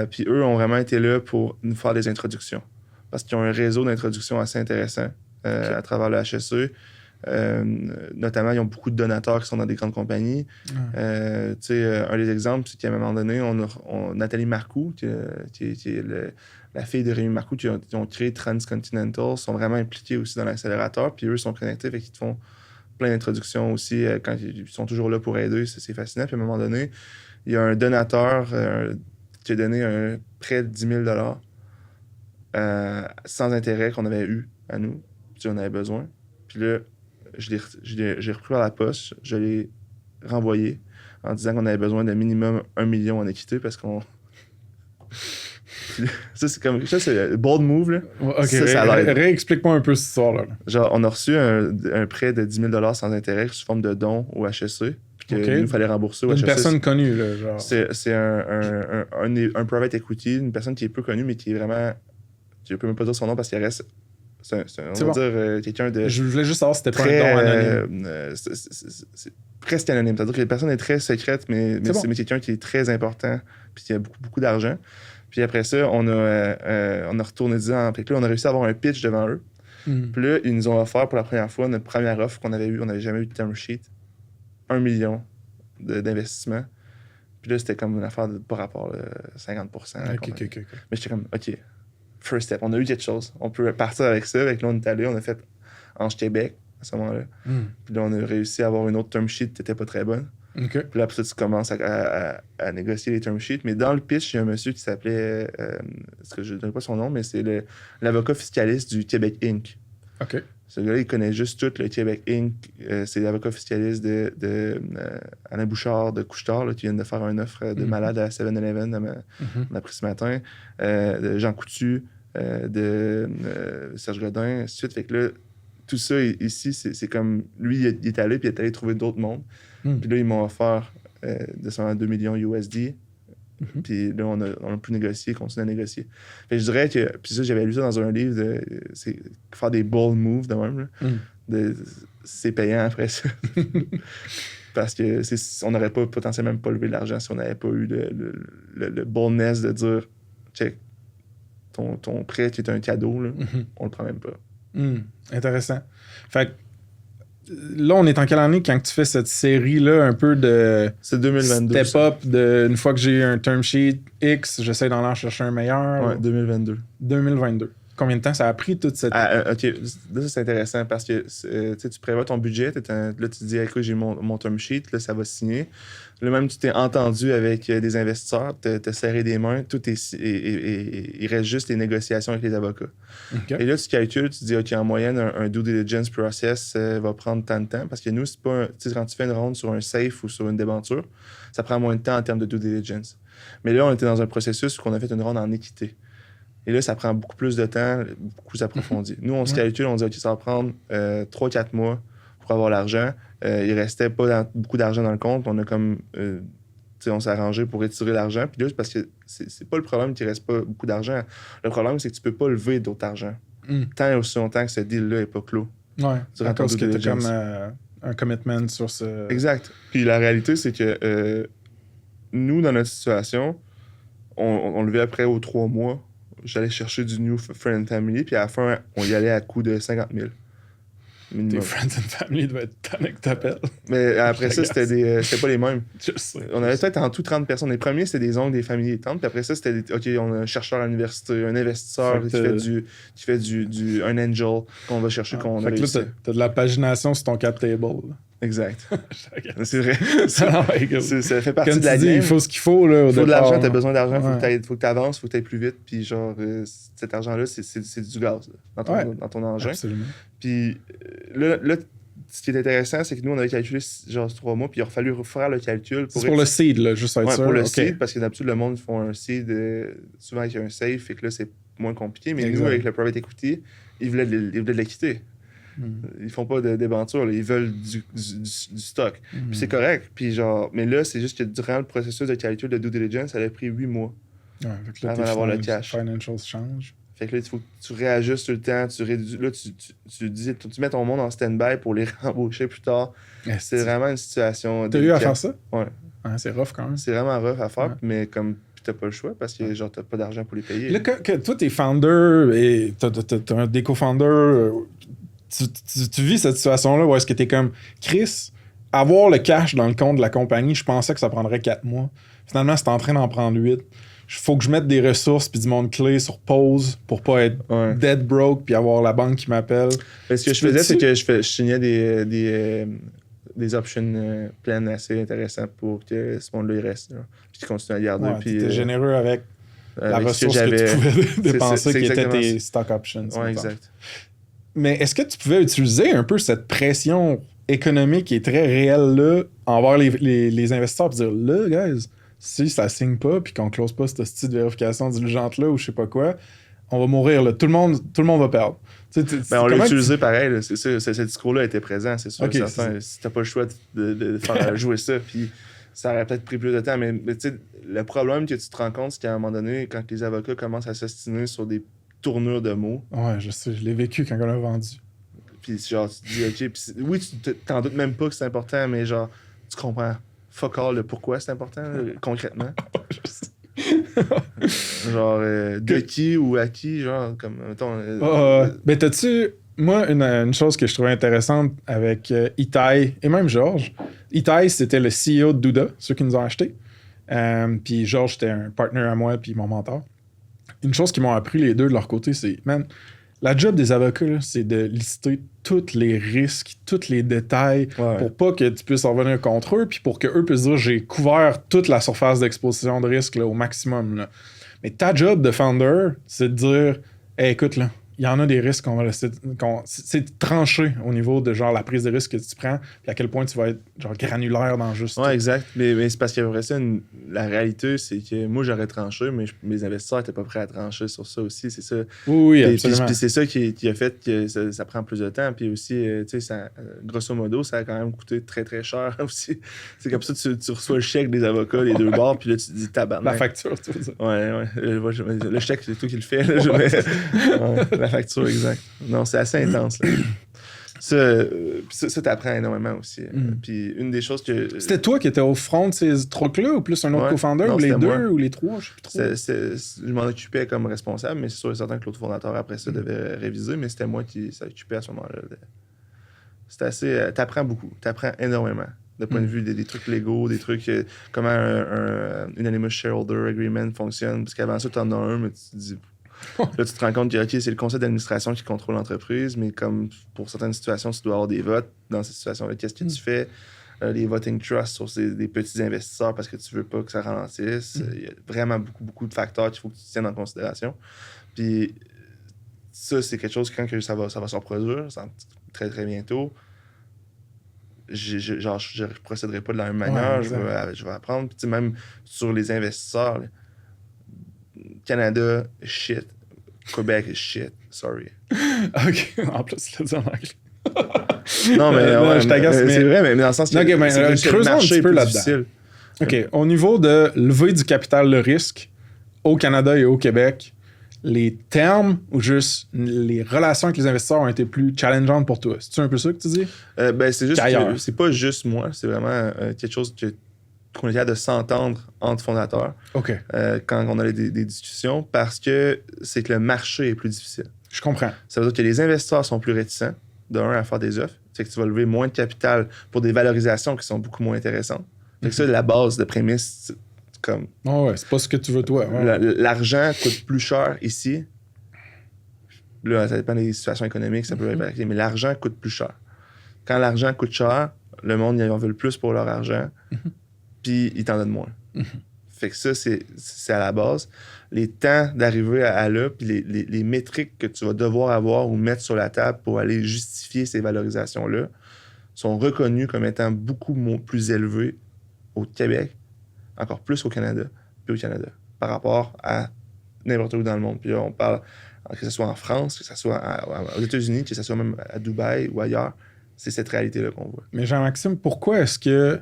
Puis eux ont vraiment été là pour nous faire des introductions. Parce qu'ils ont un réseau d'introductions assez intéressant à travers le HSE. Notamment, ils ont beaucoup de donateurs qui sont dans des grandes compagnies. Un des exemples, c'est qu'à un moment donné, on Nathalie Marcoux, qui est la fille de Rémi Marcoux, qui ont créé Transcontinental, sont vraiment impliqués aussi dans l'accélérateur. Puis eux sont connectés, fait qu'ils te font plein d'introductions aussi quand ils sont toujours là pour aider. C'est fascinant. Puis à un moment donné, il y a un donateur qui a donné un prêt de 10 000 sans intérêt qu'on avait eu à nous, puis on avait besoin. Puis là, j'ai repris à la poste, je l'ai renvoyé en disant qu'on avait besoin d'un minimum 1 million en équité parce qu'on... Ça, c'est bold move, là. OK, réexplique-moi un peu cette histoire-là. Genre, on a reçu un prêt de 10 000 sans intérêt sous forme de don au HEC. Puis qu'il nous fallait rembourser au HEC. Une personne connue, là, genre. C'est un private equity, une personne qui est peu connue, mais qui est vraiment... Je peux même pas dire son nom parce qu'il reste... on va dire quelqu'un de... Je voulais juste savoir si c'était pas un don anonyme. C'est presque anonyme. C'est-à-dire que la personne est très secrète, mais quelqu'un qui est très important puis qui a beaucoup d'argent. Puis après ça, on a retourné disant... Puis là, on a réussi à avoir un pitch devant eux. Puis là, ils nous ont offert pour la première fois notre première offre qu'on avait eue. On n'avait jamais eu de term sheet. 1 million d'investissement. Puis là, c'était comme une affaire de par rapport à 50%. OK. Mais j'étais comme, OK, first step. On a eu quelque chose. On peut partir avec ça. Avec là, on est allé. On a fait Ange-Québec à ce moment-là. Puis là, on a réussi à avoir une autre term sheet qui n'était pas très bonne. Okay. Puis là, après ça, tu commences à négocier les term sheets. Mais dans le pitch, il y a un monsieur qui s'appelait... je ne donne pas son nom, mais c'est l'avocat fiscaliste du Québec Inc. OK. Ce gars-là, il connaît juste tout le Québec Inc. C'est l'avocat fiscaliste de Alain Bouchard de Couche-Tard, qui vient de faire une offre de malade à 7-Eleven on a pris ce matin. De Jean Coutu, de Serge Godin, ainsi de suite. Fait que là, tout ça ici, c'est comme... Lui, il est allé, puis il est allé trouver d'autres mondes. Puis là, ils m'ont offert 2 millions USD. Puis là, on a pu négocier, continuer à négocier. Fait que je dirais que... Puis ça, j'avais lu ça dans un livre, c'est faire des bold moves de même. Là, c'est payant après ça. Parce que on n'aurait pas potentiellement pas levé l'argent si on n'avait pas eu le boldness de dire « Check, ton prêt qui est un cadeau, là, on le prend même pas. » Intéressant. Fait que là, on est en quelle année quand tu fais cette série-là, un peu de... C'est 2022. Step up, une fois que j'ai un term sheet X, j'essaie d'en chercher un meilleur. Ouais, 2022. 2022. Combien de temps ça a pris toute cette... OK, là, c'est intéressant parce que tu prévois ton budget. Là, tu te dis, écoute, j'ai mon term sheet, là, ça va signer. Là, même, tu t'es entendu avec des investisseurs, t'as serré des mains, tout est... il reste juste les négociations avec les avocats. Okay. Et là, tu calcules, tu te dis, OK, en moyenne, un due diligence process va prendre tant de temps parce que nous, c'est pas... quand tu fais une ronde sur un safe ou sur une débenture, ça prend moins de temps en termes de due diligence. Mais là, on était dans un processus où on a fait une ronde en équité. Et là, ça prend beaucoup plus de temps, beaucoup plus approfondi. Nous, on se calcule, on dit, OK, ça va prendre 3-4 mois pour avoir l'argent. Il restait pas beaucoup d'argent dans le compte. On a comme... on s'est arrangé pour retirer l'argent. Puis là, c'est parce que c'est pas le problème qu'il reste pas beaucoup d'argent. Le problème, c'est que tu peux pas lever d'autres argent. Tant et aussi longtemps que ce deal-là n'est pas clos. Ouais, à cause que tu as comme un commitment sur ce... Exact. Puis la réalité, c'est que nous, dans notre situation, on levait après aux 3 mois. J'allais chercher du new friend and family, puis à la fin, on y allait à coût de 50 000. Tes friends and family doivent être tannés que t'appelles. Mais après ça, c'était pas les mêmes. Je sais. On avait peut-être en tout 30 personnes. Les premiers, c'était des oncles, des familles et tantes. Puis après ça, c'était OK, on a un chercheur à l'université, un investisseur qui fait un angel qu'on va chercher. Qu'on fait que là, t'as de la pagination sur ton cap table. Là. Exact. C'est vrai. Ça fait partie comme de la game. Il faut ce qu'il faut. Il faut de l'argent, t'as besoin d'argent, faut que t'avances, faut que t'ailles plus vite. Puis genre, cet argent-là, c'est du gaz là, dans ton engin. Absolument. Puis là, ce qui est intéressant, c'est que nous, on avait calculé genre 3 mois, puis il a fallu refaire le calcul. C'est pour le seed, là, juste être sûr. Pour le seed, parce que d'habitude, le monde font un seed souvent avec un safe, et que là, c'est moins compliqué. Mais nous, avec le private equity, ils voulaient de l'équité. Ils font pas de débenture, là. Ils veulent du stock. Puis c'est correct. Puis genre, mais là, c'est juste que durant le processus de calcul de due diligence, ça a pris 8 mois avant d'avoir le cash. Financials changent. Fait que là, il faut que tu réajustes tout le temps, tu réduis. Là, tu mets ton monde en stand-by pour les rembaucher plus tard. C'est vraiment une situation. T'as eu à faire ça? Ouais. C'est rough quand même. C'est vraiment rough à faire, mais comme t'as pas le choix parce que genre t'as pas d'argent pour les payer. Là, toi, t'es founder et t'as des co-founders. tu vis cette situation-là où est-ce que t'es comme Chris, avoir le cash dans le compte de la compagnie, je pensais que ça prendrait 4 mois. Finalement, c'est en train d'en prendre 8. Faut que je mette des ressources puis du monde clé sur pause pour pas être dead broke puis avoir la banque qui m'appelle. Ce que je faisais, c'est que je signais des option plans assez intéressants pour que ce monde-là il reste. Là. Puis tu continues à garder. Ouais, tu étais généreux avec la ressource que tu pouvais dépenser qui était tes stock options. Ouais, exact. Mais est-ce que tu pouvais utiliser un peu cette pression économique qui est très réelle là envers les investisseurs et dire là, guys, si ça signe pas puis qu'on close pas cette petite vérification diligente là ou je sais pas quoi, on va mourir là. Tout le monde va perdre. On l'a utilisé pareil. Là. C'est sûr, ce discours-là était présent, c'est sûr. Okay, si t'as pas le choix de faire jouer ça, puis ça aurait peut-être pris plus de temps. Mais tu sais, le problème que tu te rends compte, c'est qu'à un moment donné, quand les avocats commencent à s'ostiner sur des tournures de mots. Ouais, je sais, je l'ai vécu quand on l'a vendu. Puis genre, tu te dis, OK, puis oui, tu t'en doutes même pas que c'est important, mais genre, tu comprends fuck all le pourquoi c'est important, concrètement. Genre, de qui ou à qui, genre, comme, mettons... ben, t'as-tu... Moi, une chose que je trouvais intéressante avec Itai et même Georges, Itai, c'était le CEO de Douda, ceux qui nous ont achetés. Puis Georges, c'était un partner à moi, puis mon mentor. Une chose qu'ils m'ont appris les deux de leur côté, c'est, man, la job des avocats, là, c'est de lister tous les risques, tous les détails, pour pas que tu puisses en revenir contre eux, puis pour qu'eux puissent dire j'ai couvert toute la surface d'exposition de risque là, au maximum. Là. Mais ta job de founder, c'est de dire hey, écoute, là, il y en a des risques qu'on va laisser. C'est tranché au niveau de genre la prise de risque que tu prends, puis à quel point tu vas être genre granulaire dans juste. Ouais, exact. Mais c'est parce qu'il y avait ça, la réalité, c'est que moi j'aurais tranché, mais mes investisseurs n'étaient pas prêts à trancher sur ça aussi. C'est ça. Oui, absolument. Puis c'est ça qui a fait que ça prend plus de temps. Puis aussi, tu sais, grosso modo, ça a quand même coûté très très cher aussi. C'est comme ça tu reçois le chèque des avocats, les deux bords, puis là tu te dis tabarnak. La facture, tu veux dire. Ouais. Le chèque, c'est toi qui le fais. Là, la facture, exact. Non, c'est assez intense. Là. Ça t'apprends énormément aussi. Puis une des choses que... C'était toi qui étais au front de ces trucs-là ou plus un autre co-founder ou les deux moi. Ou les trois? Je sais plus trop. Je m'en occupais comme responsable, mais c'est sûr et certain que l'autre fondateur après ça devait réviser, mais c'était moi qui s'occupait à ce moment-là. C'était assez... T'apprends beaucoup. T'apprends énormément. De point de vue des trucs légaux, des trucs... comment un Unanimous Shareholder Agreement fonctionne. Parce qu'avant ça, t'en as un, mais tu te dis... Là, tu te rends compte que okay, c'est le conseil d'administration qui contrôle l'entreprise, mais comme pour certaines situations, tu dois avoir des votes. Dans ces situations-là, qu'est-ce que tu fais? Les voting trusts sur des petits investisseurs parce que tu veux pas que ça ralentisse. Il y a vraiment beaucoup de facteurs qu'il faut que tu tiennes en considération. Puis ça, c'est quelque chose quand ça va se reproduire, très très bientôt. Je ne procéderai pas de la même manière. Je vais apprendre. Puis même sur les investisseurs... Là, Canada, shit. Québec, shit. Sorry. OK. En plus, tu l'as dit en anglais. Non, mais je t'agace, mais... c'est vrai, mais dans le sens que creusons un petit peu là-dedans. Difficile. OK. Au niveau de lever du capital de risque au Canada et au Québec, les termes ou juste les relations avec les investisseurs ont été plus challengeantes pour toi. C'est-tu un peu ça que tu dis? C'est juste que c'est pas juste moi. C'est vraiment quelque chose qu'on est capable de s'entendre entre fondateurs quand on a des discussions parce que c'est que le marché est plus difficile. Je comprends. Ça veut dire que les investisseurs sont plus réticents, à faire des offres. C'est que tu vas lever moins de capital pour des valorisations qui sont beaucoup moins intéressantes. Fait que ça, la base de prémisse, comme... c'est pas ce que tu veux toi. L'argent coûte plus cher ici. Là, ça dépend des situations économiques, ça peut varier, mais l'argent coûte plus cher. Quand l'argent coûte cher, le monde, ils en veulent plus pour leur argent. Puis ils t'en donnent moins. Fait que ça, c'est à la base. Les temps d'arriver à là, puis les métriques que tu vas devoir avoir ou mettre sur la table pour aller justifier ces valorisations-là sont reconnus comme étant beaucoup plus élevés au Québec, encore plus au Canada, puis au Canada, par rapport à n'importe où dans le monde. Puis là, on parle, que ce soit en France, que ce soit aux États-Unis, que ce soit même à Dubaï ou ailleurs, c'est cette réalité-là qu'on voit. Mais Jean-Maxime, pourquoi est-ce que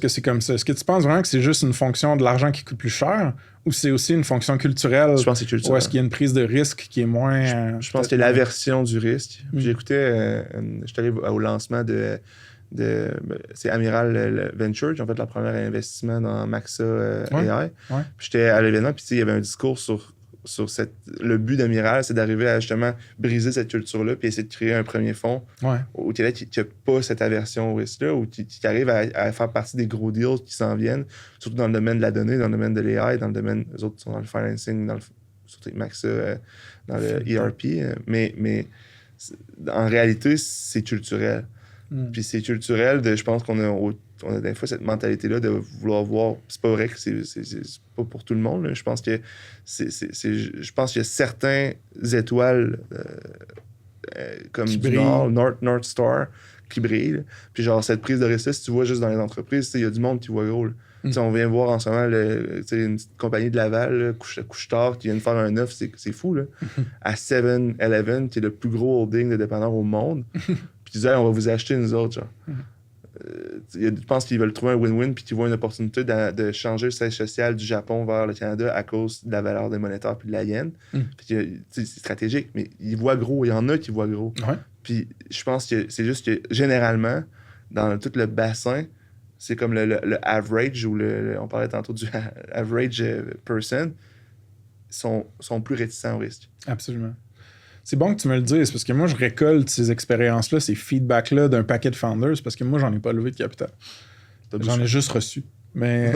c'est comme ça? Est-ce que tu penses vraiment que c'est juste une fonction de l'argent qui coûte plus cher ou c'est aussi une fonction culturelle? Je pense que c'est culturel. Ou est-ce qu'il y a une prise de risque qui est moins... Je pense que l'aversion du risque. J'écoutais, j'étais allé au lancement c'est Amiral Venture qui ont fait leur premier investissement dans Maxa AI. Puis j'étais à l'événement, puis il y avait un discours sur le but d'Amiral, c'est d'arriver à justement briser cette culture-là puis essayer de créer un premier fonds au Québec qui n'a pas cette aversion au risque-là, ou qui arrive à faire partie des gros deals qui s'en viennent, surtout dans le domaine de la donnée, dans le domaine de l'AI, dans le domaine, les autres sont dans le financing, surtout avec Maxa, dans le ERP. Mais en réalité, c'est culturel. Puis c'est culturel, je pense qu'on a des fois cette mentalité-là de vouloir voir. C'est pas vrai que c'est pas pour tout le monde. Là. Je pense qu'il y a certaines étoiles comme du Nord, North Star, qui brillent. Là. Puis genre, cette prise de risque, si tu vois juste dans les entreprises, il y a du monde qui voit gros. On vient voir en ce moment une petite compagnie de Laval, couche-tard, qui vient de faire un offre, c'est fou. Là. À 7-Eleven, qui est le plus gros holding de dépanneurs au monde. Puis tu disais, on va vous acheter nous autres. Genre. Je pense qu'ils veulent trouver un win-win puis qu'ils voient une opportunité de changer le siège social du Japon vers le Canada à cause de la valeur des monétaires puis de la yen. C'est stratégique, mais ils voient gros. Il y en a qui voient gros. Ouais. Puis je pense que c'est juste que généralement, dans tout le bassin, c'est comme le average, ou on parlait tantôt du average person, sont plus réticents au risque. Absolument. C'est bon que tu me le dises, parce que moi, je récolte ces expériences-là, ces feedbacks-là d'un paquet de founders, parce que moi, j'en ai pas levé de capital. J'en ai juste reçu. Mais,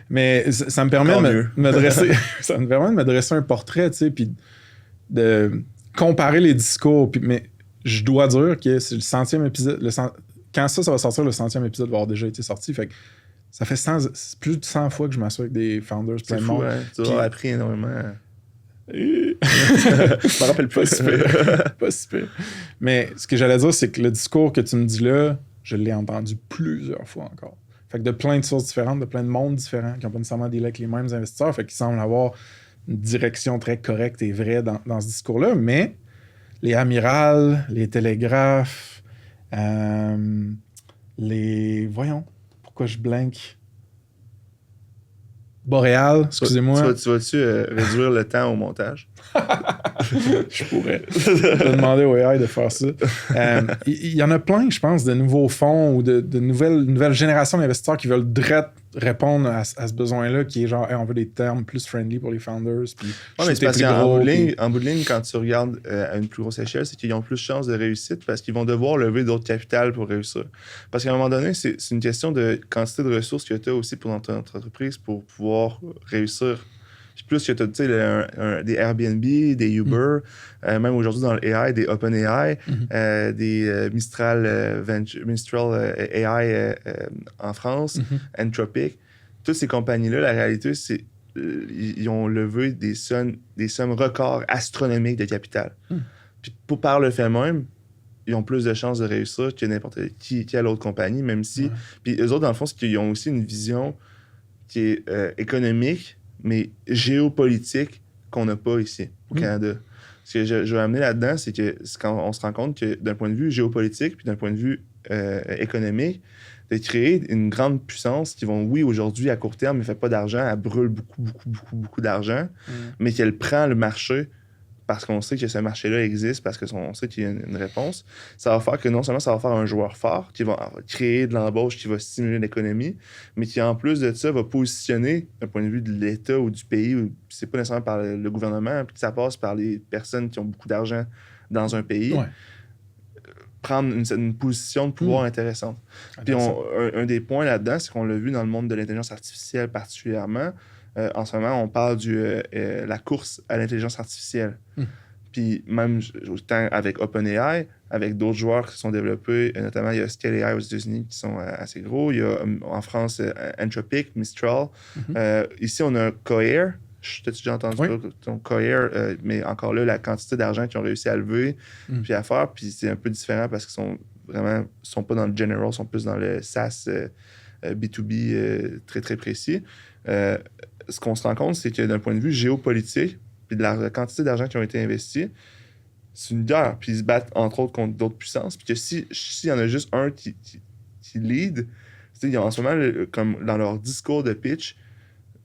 mais ça me permet de me dresser, ça me permet de me dresser un portrait, tu sais, puis de comparer les discours. Mais je dois dire que c'est le 100e épisode. Quand ça va sortir, le 100e épisode va avoir déjà été sorti. Fait que ça fait plus de 100 fois que je m'assure avec des founders. C'est fou, hein? Tu as appris énormément. Je me rappelle pas si pire. Pas si pire. Mais ce que j'allais dire, c'est que le discours que tu me dis là, je l'ai entendu plusieurs fois encore. Fait que de plein de sources différentes, de plein de mondes différents, qui n'ont pas nécessairement dealé avec les mêmes investisseurs, fait qu'ils semblent avoir une direction très correcte et vraie dans ce discours-là. Mais les Amiral, les Télégraphes, voyons, pourquoi je blank? Boréal, excusez-moi. Tu vas-tu réduire le temps au montage? Je pourrais. Je vais demander au AI de faire ça. Il y en a plein, je pense, de nouveaux fonds ou de nouvelles générations d'investisseurs qui veulent répondre à ce besoin-là, qui est genre, hey, on veut des termes plus friendly pour les founders. Puis mais c'est parce qu'en bout de ligne, quand tu regardes à une plus grosse échelle, c'est qu'ils ont plus de chances de réussite parce qu'ils vont devoir lever d'autres capitales pour réussir. Parce qu'à un moment donné, c'est une question de quantité de ressources que tu as aussi pour ton entreprise pour pouvoir réussir. Puis plus que tu as des Airbnb, des Uber, même aujourd'hui dans l'AI, des OpenAI, des Mistral AI en France, Anthropic. Toutes ces compagnies-là, la réalité, c'est ils ont levé des sommes records astronomiques de capital. Puis par le fait même, ils ont plus de chances de réussir que n'importe qui à l'autre compagnie, même si... Ouais. Puis eux autres, dans le fond, c'est qu'ils ont aussi une vision qui est économique, mais géopolitique qu'on n'a pas ici, au Canada. Ce que je veux amener là-dedans, c'est quand on se rend compte que d'un point de vue géopolitique puis d'un point de vue économique, de créer une grande puissance qui vont, oui, aujourd'hui, à court terme, ne fait pas d'argent, elle brûle beaucoup d'argent, mais qu'elle prend le marché parce qu'on sait que ce marché-là existe, parce qu'on sait qu'il y a une réponse. Ça va faire que non seulement ça va faire un joueur fort qui va créer de l'embauche, qui va stimuler l'économie, mais qui, en plus de ça, va positionner, d'un point de vue de l'État ou du pays, c'est pas nécessairement par le gouvernement, puis que ça passe par les personnes qui ont beaucoup d'argent dans un pays, prendre une position de pouvoir intéressante. Puis un des points là-dedans, c'est qu'on l'a vu dans le monde de l'intelligence artificielle particulièrement. En ce moment, on parle de la course à l'intelligence artificielle. Puis même autant avec OpenAI, avec d'autres joueurs qui sont développés, notamment il y a Scale AI aux États-Unis qui sont assez gros. Il y a en France Anthropic, Mistral. Ici, on a Cohere. T'as-tu déjà entendu Cohere, mais encore là, la quantité d'argent qu'ils ont réussi à lever puis à faire, puis c'est un peu différent parce qu'ils sont pas dans le general, ils sont plus dans le SaaS B2B très, très précis. Ce qu'on se rend compte, c'est que d'un point de vue géopolitique, puis de la quantité d'argent qui ont été investis, c'est une guerre. Puis ils se battent, entre autres, contre d'autres puissances. Puis que s'il y en a juste un qui lead, en ce moment, comme dans leur discours de pitch,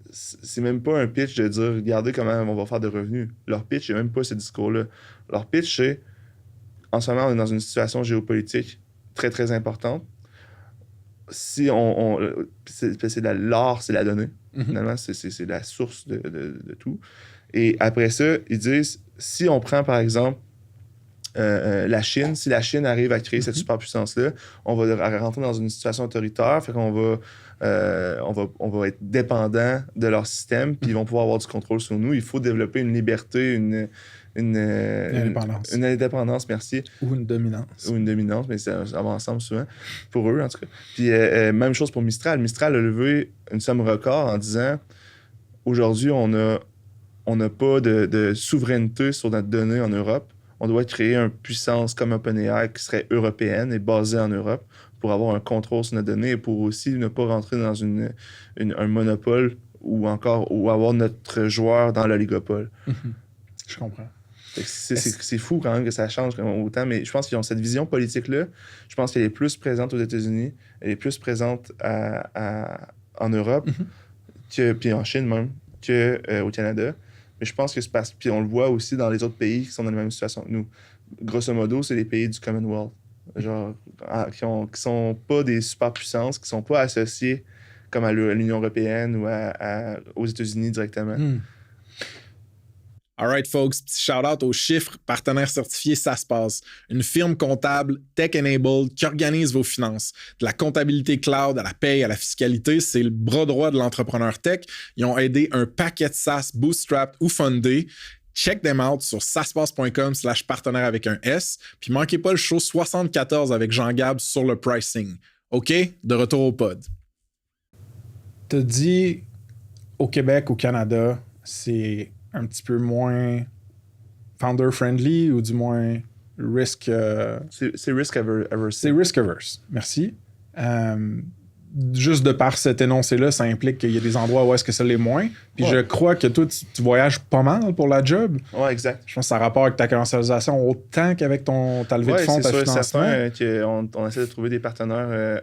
c'est même pas un pitch de dire « Regardez comment on va faire de revenus ». Leur pitch, c'est même pas ce discours-là. Leur pitch, c'est « En ce moment, on est dans une situation géopolitique très, très importante. Si c'est l'art, c'est la donnée. » Finalement, c'est la source de tout. Et après ça, ils disent, si on prend par exemple la Chine, si la Chine arrive à créer cette superpuissance-là, on va rentrer dans une situation autoritaire, fait qu'on va, on va être dépendant de leur système, puis ils vont pouvoir avoir du contrôle sur nous. Il faut développer une liberté, une indépendance. Une indépendance, merci. Ou une dominance. Ou une dominance, mais ça va ensemble souvent, pour eux en tout cas. Puis même chose pour Mistral. Mistral a levé une somme record en disant, aujourd'hui, on n'a pas de souveraineté sur notre donnée en Europe. On doit créer une puissance comme OpenAI qui serait européenne et basée en Europe pour avoir un contrôle sur notre donnée et pour aussi ne pas rentrer dans un monopole ou avoir notre joueur dans l'oligopole. Je comprends. C'est fou quand même que ça change autant, mais je pense qu'ils ont cette vision politique-là. Je pense qu'elle est plus présente aux États-Unis, elle est plus présente en Europe, puis en Chine même, qu'au Canada. Mais je pense que c'est parce que, puis on le voit aussi dans les autres pays qui sont dans la même situation que nous. Grosso modo, c'est les pays du Commonwealth, genre, qui sont pas des superpuissances, qui sont pas associés comme à l'Union européenne ou aux États-Unis directement. All right, folks, petit shout-out aux chiffres, partenaires certifiés, ça se passe. Une firme comptable tech-enabled qui organise vos finances. De la comptabilité cloud à la paye, à la fiscalité, c'est le bras droit de l'entrepreneur tech. Ils ont aidé un paquet de SaaS bootstrapped ou fundé. Check them out sur saspace.com/partenaire avec un S. Puis manquez pas le show 74 avec Jean-Gab sur le pricing. OK? De retour au pod. T'as dit au Québec, au Canada, c'est un petit peu moins founder-friendly ou du moins risk... C'est risk-averse. C'est risk-averse. Merci. Juste de par cet énoncé-là, ça implique qu'il y a des endroits où est-ce que ça l'est moins. Puis je crois que toi, tu voyages pas mal pour la job. Ouais, exact. Je pense que ça a rapport avec ta commercialisation autant qu'avec ta levée de fonds, ta financement. C'est certain qu'on essaie de trouver des partenaires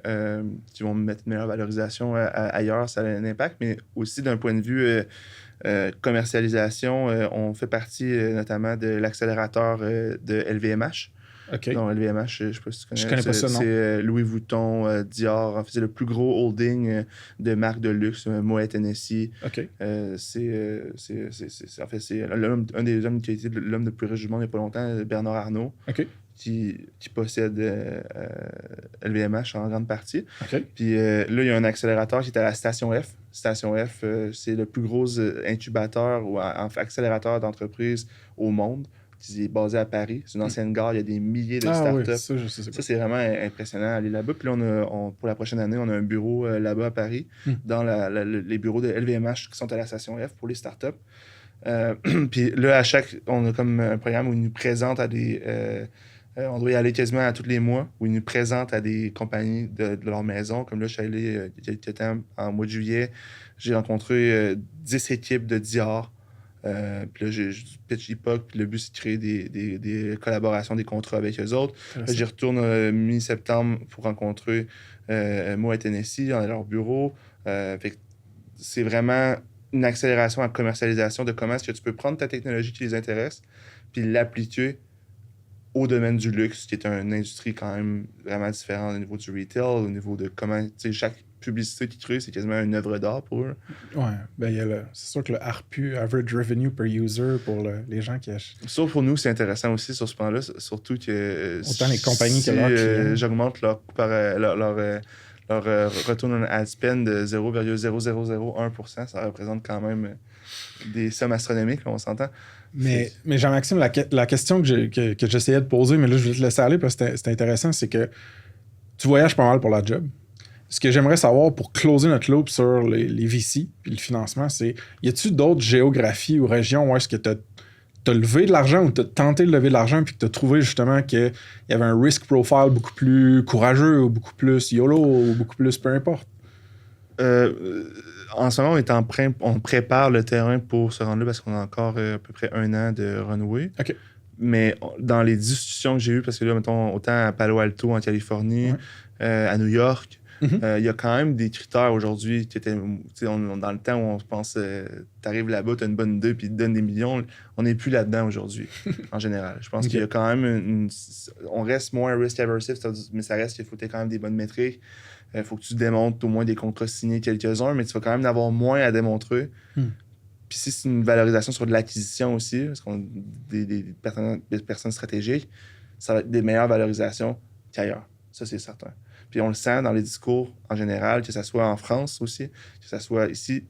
qui vont mettre une meilleure valorisation ailleurs, ça a un impact, mais aussi d'un point de vue commercialisation, on fait partie notamment de l'accélérateur de LVMH. Okay. Non, LVMH, je ne sais pas si tu connais. Je connais pas ça, non. C'est Louis Vuitton, Dior. En fait, c'est le plus gros holding de marques de luxe, Moet Hennessy. Okay. C'est un des hommes qui a été l'homme le plus riche du monde il n'y a pas longtemps, Bernard Arnault, okay. qui possède LVMH en grande partie. Okay. Puis là, il y a un accélérateur qui est à la Station F. Station F, c'est le plus gros incubateur ou accélérateur d'entreprises au monde. qui est basé à Paris. C'est une ancienne gare, il y a des milliers de startups. Oui, ça, je sais pas. Ça, c'est vraiment impressionnant d'aller là-bas. Puis là, pour la prochaine année, on a un bureau là-bas à Paris, dans les bureaux de LVMH qui sont à la station F pour les startups. Puis là, on a comme un programme où ils nous présentent à des... on doit y aller quasiment à tous les mois, où ils nous présentent à des compagnies de leur maison. Comme là, je suis allé il y a quelques temps, en mois de juillet, j'ai rencontré 10 équipes de Dior. Puis là, j'ai pitch Epoch, puis le but, c'est de créer des collaborations, des contrats avec eux autres. Là, j'y retourne mi-septembre pour rencontrer Moet Hennessy dans leur bureau. Fait que c'est vraiment une accélération en commercialisation de comment est-ce que tu peux prendre ta technologie qui les intéresse puis l'appliquer au domaine du luxe, qui est une industrie quand même vraiment différente au niveau du retail, au niveau de comment, tu sais, chaque publicité qu'ils créent, c'est quasiment une œuvre d'art pour eux. Ouais, ben c'est sûr que le ARPU, Average Revenue Per User, pour les gens qui achètent. Sauf pour nous, c'est intéressant aussi sur ce plan-là, surtout que... Autant les compagnies que leurs clients. J'augmente leur retour on ad spend de 0,0001%, ça représente quand même des sommes astronomiques, là, on s'entend. Mais Jean-Maxime, la question que j'essayais de poser, mais là, je vais te laisser aller parce que c'est intéressant, c'est que tu voyages pas mal pour la job. Ce que j'aimerais savoir pour closer notre loop sur les VC et le financement, c'est y a-t-il d'autres géographies ou régions où est-ce que tu as levé de l'argent ou tu as tenté de lever de l'argent puis que tu as trouvé justement qu'il y avait un risk profile beaucoup plus courageux ou beaucoup plus YOLO ou beaucoup plus peu importe? En ce moment, on prépare le terrain pour se rendre là parce qu'on a encore à peu près 1 an de runway. OK. Mais dans les discussions que j'ai eues, parce que là, mettons, autant à Palo Alto en Californie, à New York, Il y a quand même des critères aujourd'hui qui étaient, dans le temps où on se pense, t'arrives là-bas, t'as une bonne idée, puis ils te donnent des millions. On n'est plus là-dedans aujourd'hui, en général. Je pense qu'il y a quand même on reste moins risk-aversive, mais ça reste qu'il faut que tu aies quand même des bonnes métriques. Il faut que tu démontres au moins des contrats signés quelques-uns, mais tu vas quand même en avoir moins à démontrer. Puis si c'est une valorisation sur de l'acquisition aussi, parce qu'on des personnes stratégiques, ça va être des meilleures valorisations qu'ailleurs. Ça, c'est certain. Puis on le sent dans les discours en général, que ce soit en France aussi, que ce soit ici.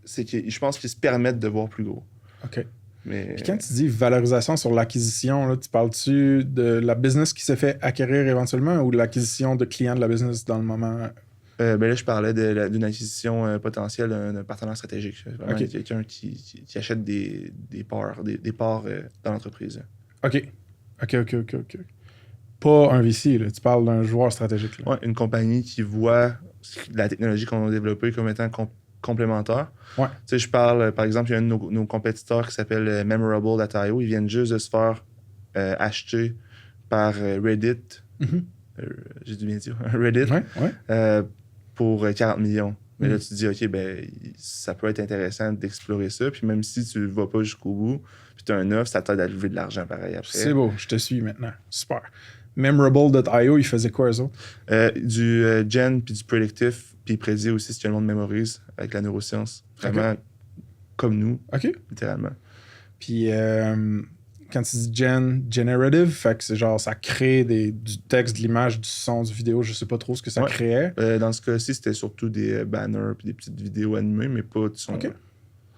C'est que je pense qu'ils se permettent de voir plus gros. OK. Mais... Puis quand tu dis valorisation sur l'acquisition, là, tu parles-tu de la business qui s'est fait acquérir éventuellement ou de l'acquisition de clients de la business dans le moment? Là, je parlais d'une acquisition potentielle d'un partenaire stratégique. Vraiment quelqu'un qui achète des parts, des parts dans l'entreprise. OK. Pas un VC, là. Tu parles d'un joueur stratégique. Oui, une compagnie qui voit la technologie qu'on a développée comme étant complémentaire. Ouais. Tu sais, je parle, par exemple, il y a un de nos compétiteurs qui s'appelle Memorable.io. Ils viennent juste de se faire acheter par Reddit. J'ai dû bien dire. Reddit. Pour 40 millions. Mais là, tu te dis, OK, ben, ça peut être intéressant d'explorer ça. Puis même si tu ne vas pas jusqu'au bout, puis tu as un offre, ça t'aide à lever de l'argent pareil après. C'est beau, je te suis maintenant. Super. Memorable.io, ils faisaient quoi, eux autres? Du gen puis du predictif, puis ils prédisent aussi si le monde mémorise avec la neuroscience. Vraiment comme nous, littéralement. Puis quand tu dis generative, fait que c'est genre ça crée du texte, de l'image, du son, du vidéo, je sais pas trop ce que ça créait. Dans ce cas-ci, c'était surtout des banners puis des petites vidéos animées, mais pas du son.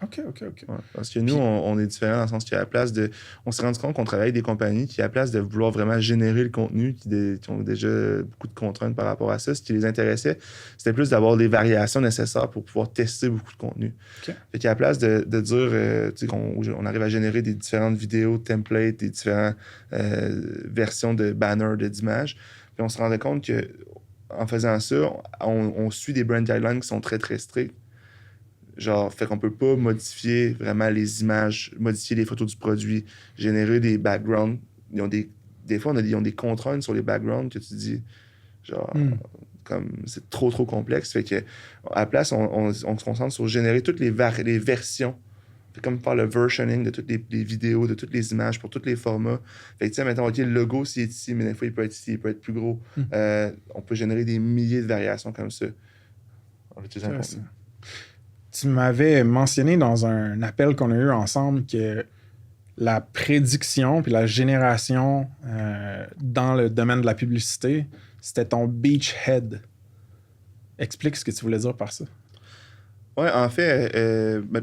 OK. Ouais, parce que nous, on est différents dans le sens qu'à la place de... On s'est rendu compte qu'on travaille avec des compagnies qui, à la place de vouloir vraiment générer le contenu, qui ont déjà beaucoup de contraintes par rapport à ça, ce qui les intéressait, c'était plus d'avoir les variations nécessaires pour pouvoir tester beaucoup de contenu. Fait qu'à la place de dire qu'on arrive à générer des différentes vidéos, templates, des différentes versions de banners, d'images, puis on se rendait compte qu'en faisant ça, on suit des brand guidelines qui sont très, très stricts. Genre, fait qu'on peut pas modifier vraiment les images, modifier les photos du produit, générer des backgrounds. Des fois, ils ont des contraintes sur les backgrounds que tu dis, genre, comme c'est trop complexe. Fait que, à la place, on se concentre sur générer toutes les versions. Fait comme faire le versioning de toutes les vidéos, de toutes les images, pour tous les formats. Fait que, tu sais, mettons, OK, le logo, s'il est ici, mais des fois, il peut être ici, il peut être plus gros. On peut générer des milliers de variations comme ça. Tu m'avais mentionné dans un appel qu'on a eu ensemble que la prédiction puis la génération dans le domaine de la publicité, c'était ton beachhead. Explique ce que tu voulais dire par ça. Oui, en fait,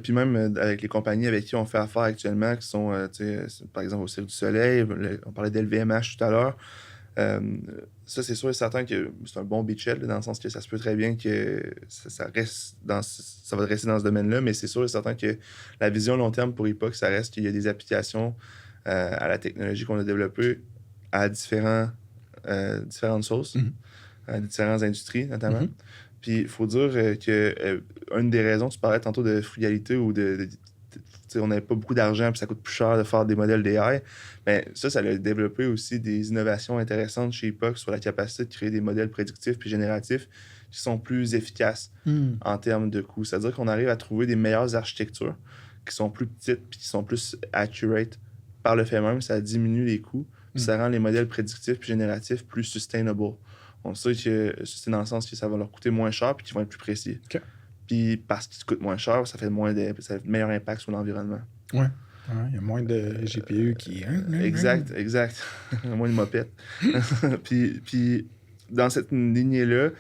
puis même avec les compagnies avec qui on fait affaire actuellement, qui sont, par exemple, au Cirque du Soleil, on parlait d'LVMH tout à l'heure. Ça, c'est sûr et certain que c'est un bon beachhead, dans le sens que ça se peut très bien que ça va rester dans ce domaine-là, mais c'est sûr et certain que la vision long terme pour Epoch, ça reste qu'il y a des applications à la technologie qu'on a développée à différentes sources, à différentes industries notamment. Puis il faut dire que une des raisons, tu parlais tantôt de frugalité ou on n'avait pas beaucoup d'argent puis ça coûte plus cher de faire des modèles d'AI. Mais ça a développé aussi des innovations intéressantes chez Epoch sur la capacité de créer des modèles prédictifs puis génératifs qui sont plus efficaces en termes de coûts. C'est-à-dire qu'on arrive à trouver des meilleures architectures qui sont plus petites puis qui sont plus accurate par le fait même. Ça diminue les coûts puis ça rend les modèles prédictifs puis génératifs plus sustainable. On sait que c'est dans le sens que ça va leur coûter moins cher puis qu'ils vont être plus précis. Puis parce qu'ils coûtent moins cher, ça fait meilleur impact sur l'environnement. Ouais. Il y a moins de GPU qui... Exact. Moins de mopettes. puis dans cette lignée-là,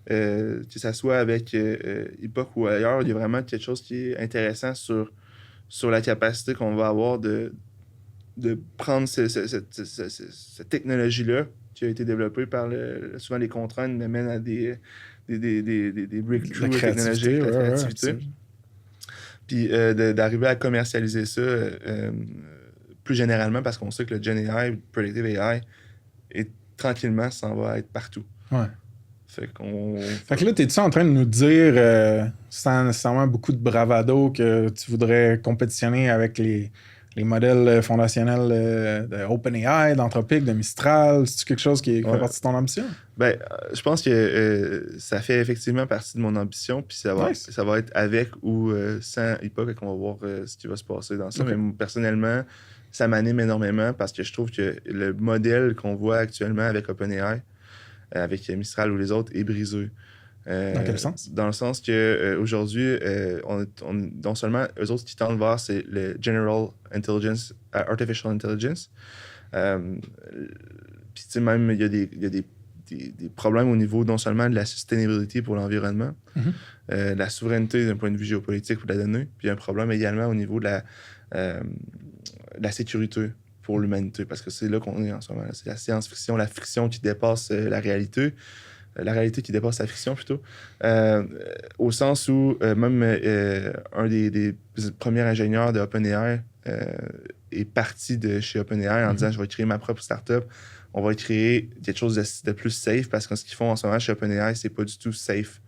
que ça soit avec Epoch ou ailleurs, il y a vraiment quelque chose qui est intéressant sur la capacité qu'on va avoir de prendre cette technologie-là qui a été développée par souvent les contraintes mènent à des breakthroughs technologiques, la créativité. Puis d'arriver à commercialiser ça plus généralement parce qu'on sait que le Gen AI, Predictive AI, tranquillement, ça va être partout. Ouais. Fait que là, t'es-tu en train de nous dire, sans nécessairement beaucoup de bravado, que tu voudrais compétitionner avec les modèles fondationnels de OpenAI, d'Anthropic, de Mistral? C'est-tu quelque chose qui fait partie de ton ambition? Ben, je pense que ça fait effectivement partie de mon ambition, puis ça va être avec ou sans Epoch qu'on va voir ce qui va se passer dans ça. Okay. Mais personnellement, ça m'anime énormément parce que je trouve que le modèle qu'on voit actuellement avec OpenAI, avec Mistral ou les autres, est brisé. Dans quel sens? Dans le sens que aujourd'hui, non seulement eux autres qui tendent vers, c'est le General Intelligence, Artificial Intelligence. Puis tu sais, même, il y a des problèmes au niveau non seulement de la sustainability pour l'environnement, la souveraineté d'un point de vue géopolitique pour la donnée, puis il y a un problème également au niveau de la sécurité pour l'humanité, parce que c'est là qu'on est en ce moment. C'est la science-fiction, la fiction qui dépasse la réalité. La réalité qui dépasse la fiction, plutôt. Au sens où même un des premiers ingénieurs de OpenAI est parti de chez OpenAI en disant « Je vais créer ma propre startup. On va créer quelque chose de plus safe parce que ce qu'ils font en ce moment chez OpenAI, c'est pas du tout safe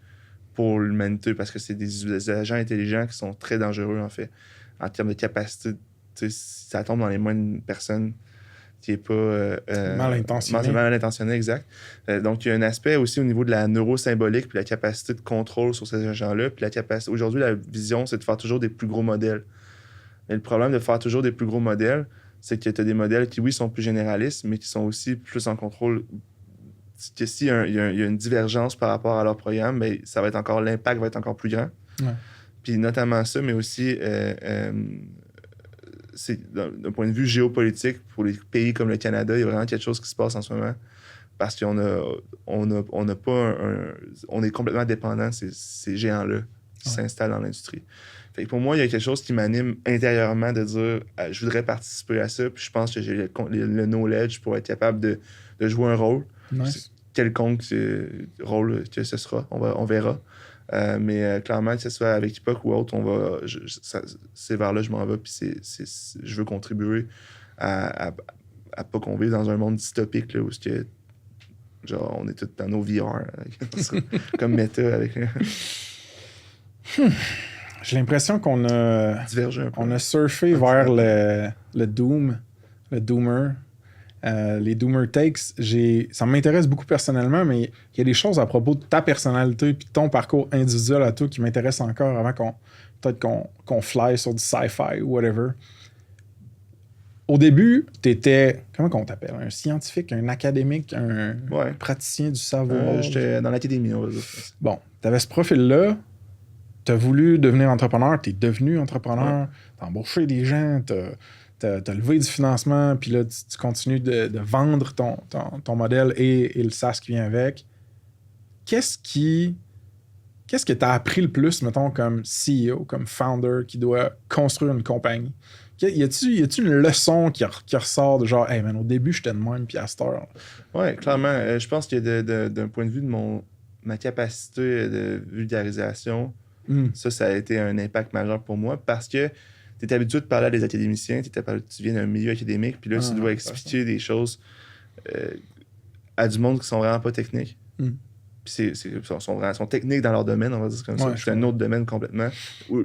pour l'humanité parce que c'est des agents intelligents qui sont très dangereux, en fait, en termes de capacité. Si ça tombe dans les mains d'une personne qui n'est pas... mal intentionné. Mal intentionné, exact. Donc, il y a un aspect aussi au niveau de la neurosymbolique puis la capacité de contrôle sur ces agents-là. Puis aujourd'hui, la vision, c'est de faire toujours des plus gros modèles. Mais le problème de faire toujours des plus gros modèles, c'est que tu as des modèles qui, oui, sont plus généralistes, mais qui sont aussi plus en contrôle. Que s'il y a une divergence par rapport à leur programme, bien, l'impact va être encore plus grand. Ouais. Puis notamment ça, mais aussi... c'est d'un point de vue géopolitique, pour les pays comme le Canada, il y a vraiment quelque chose qui se passe en ce moment parce qu'on on est complètement dépendant de ces géants-là qui s'installent dans l'industrie. Fait que pour moi, il y a quelque chose qui m'anime intérieurement de dire je voudrais participer à ça, puis je pense que j'ai le knowledge pour être capable de jouer un rôle. Nice. Quelconque rôle que ce sera, on verra. Mais clairement, que ce soit avec Epoch ou autre, c'est vers là que je m'en vais, puis je veux contribuer à pas qu'on vive dans un monde dystopique là, où genre, on est tous dans nos VR, comme méta. J'ai l'impression qu'on a divergé un peu. On a surfé vers le Doom, le Doomer. Les Doomer Takes, ça m'intéresse beaucoup personnellement, mais il y a des choses à propos de ta personnalité et de ton parcours individuel à toi qui m'intéressent encore avant qu'on fly sur du sci-fi ou whatever. Au début, t'étais, comment qu'on t'appelle? Un scientifique, un académique, un praticien du savoir? J'étais dans l'académie, on va dire. Bon, t'avais ce profil-là, t'as voulu devenir entrepreneur, t'es devenu entrepreneur, t'as embauché des gens, t'as levé du financement, puis là, tu continues de vendre ton modèle et le SaaS qui vient avec. Qu'est-ce que t'as appris le plus, mettons, comme CEO, comme founder qui doit construire une compagnie? Y a-tu une leçon qui ressort de genre, hey man, au début, j'étais de même, puis à cette heure? Oui, clairement. Je pense que d'un point de vue de ma capacité de vulgarisation, ça a été un impact majeur pour moi parce que tu es habitué de parler à des académiciens, tu viens d'un milieu académique, puis là, tu dois expliquer des choses à du monde qui sont vraiment pas techniques. Puis ils sont techniques dans leur domaine, on va dire comme ça. C'est un autre domaine complètement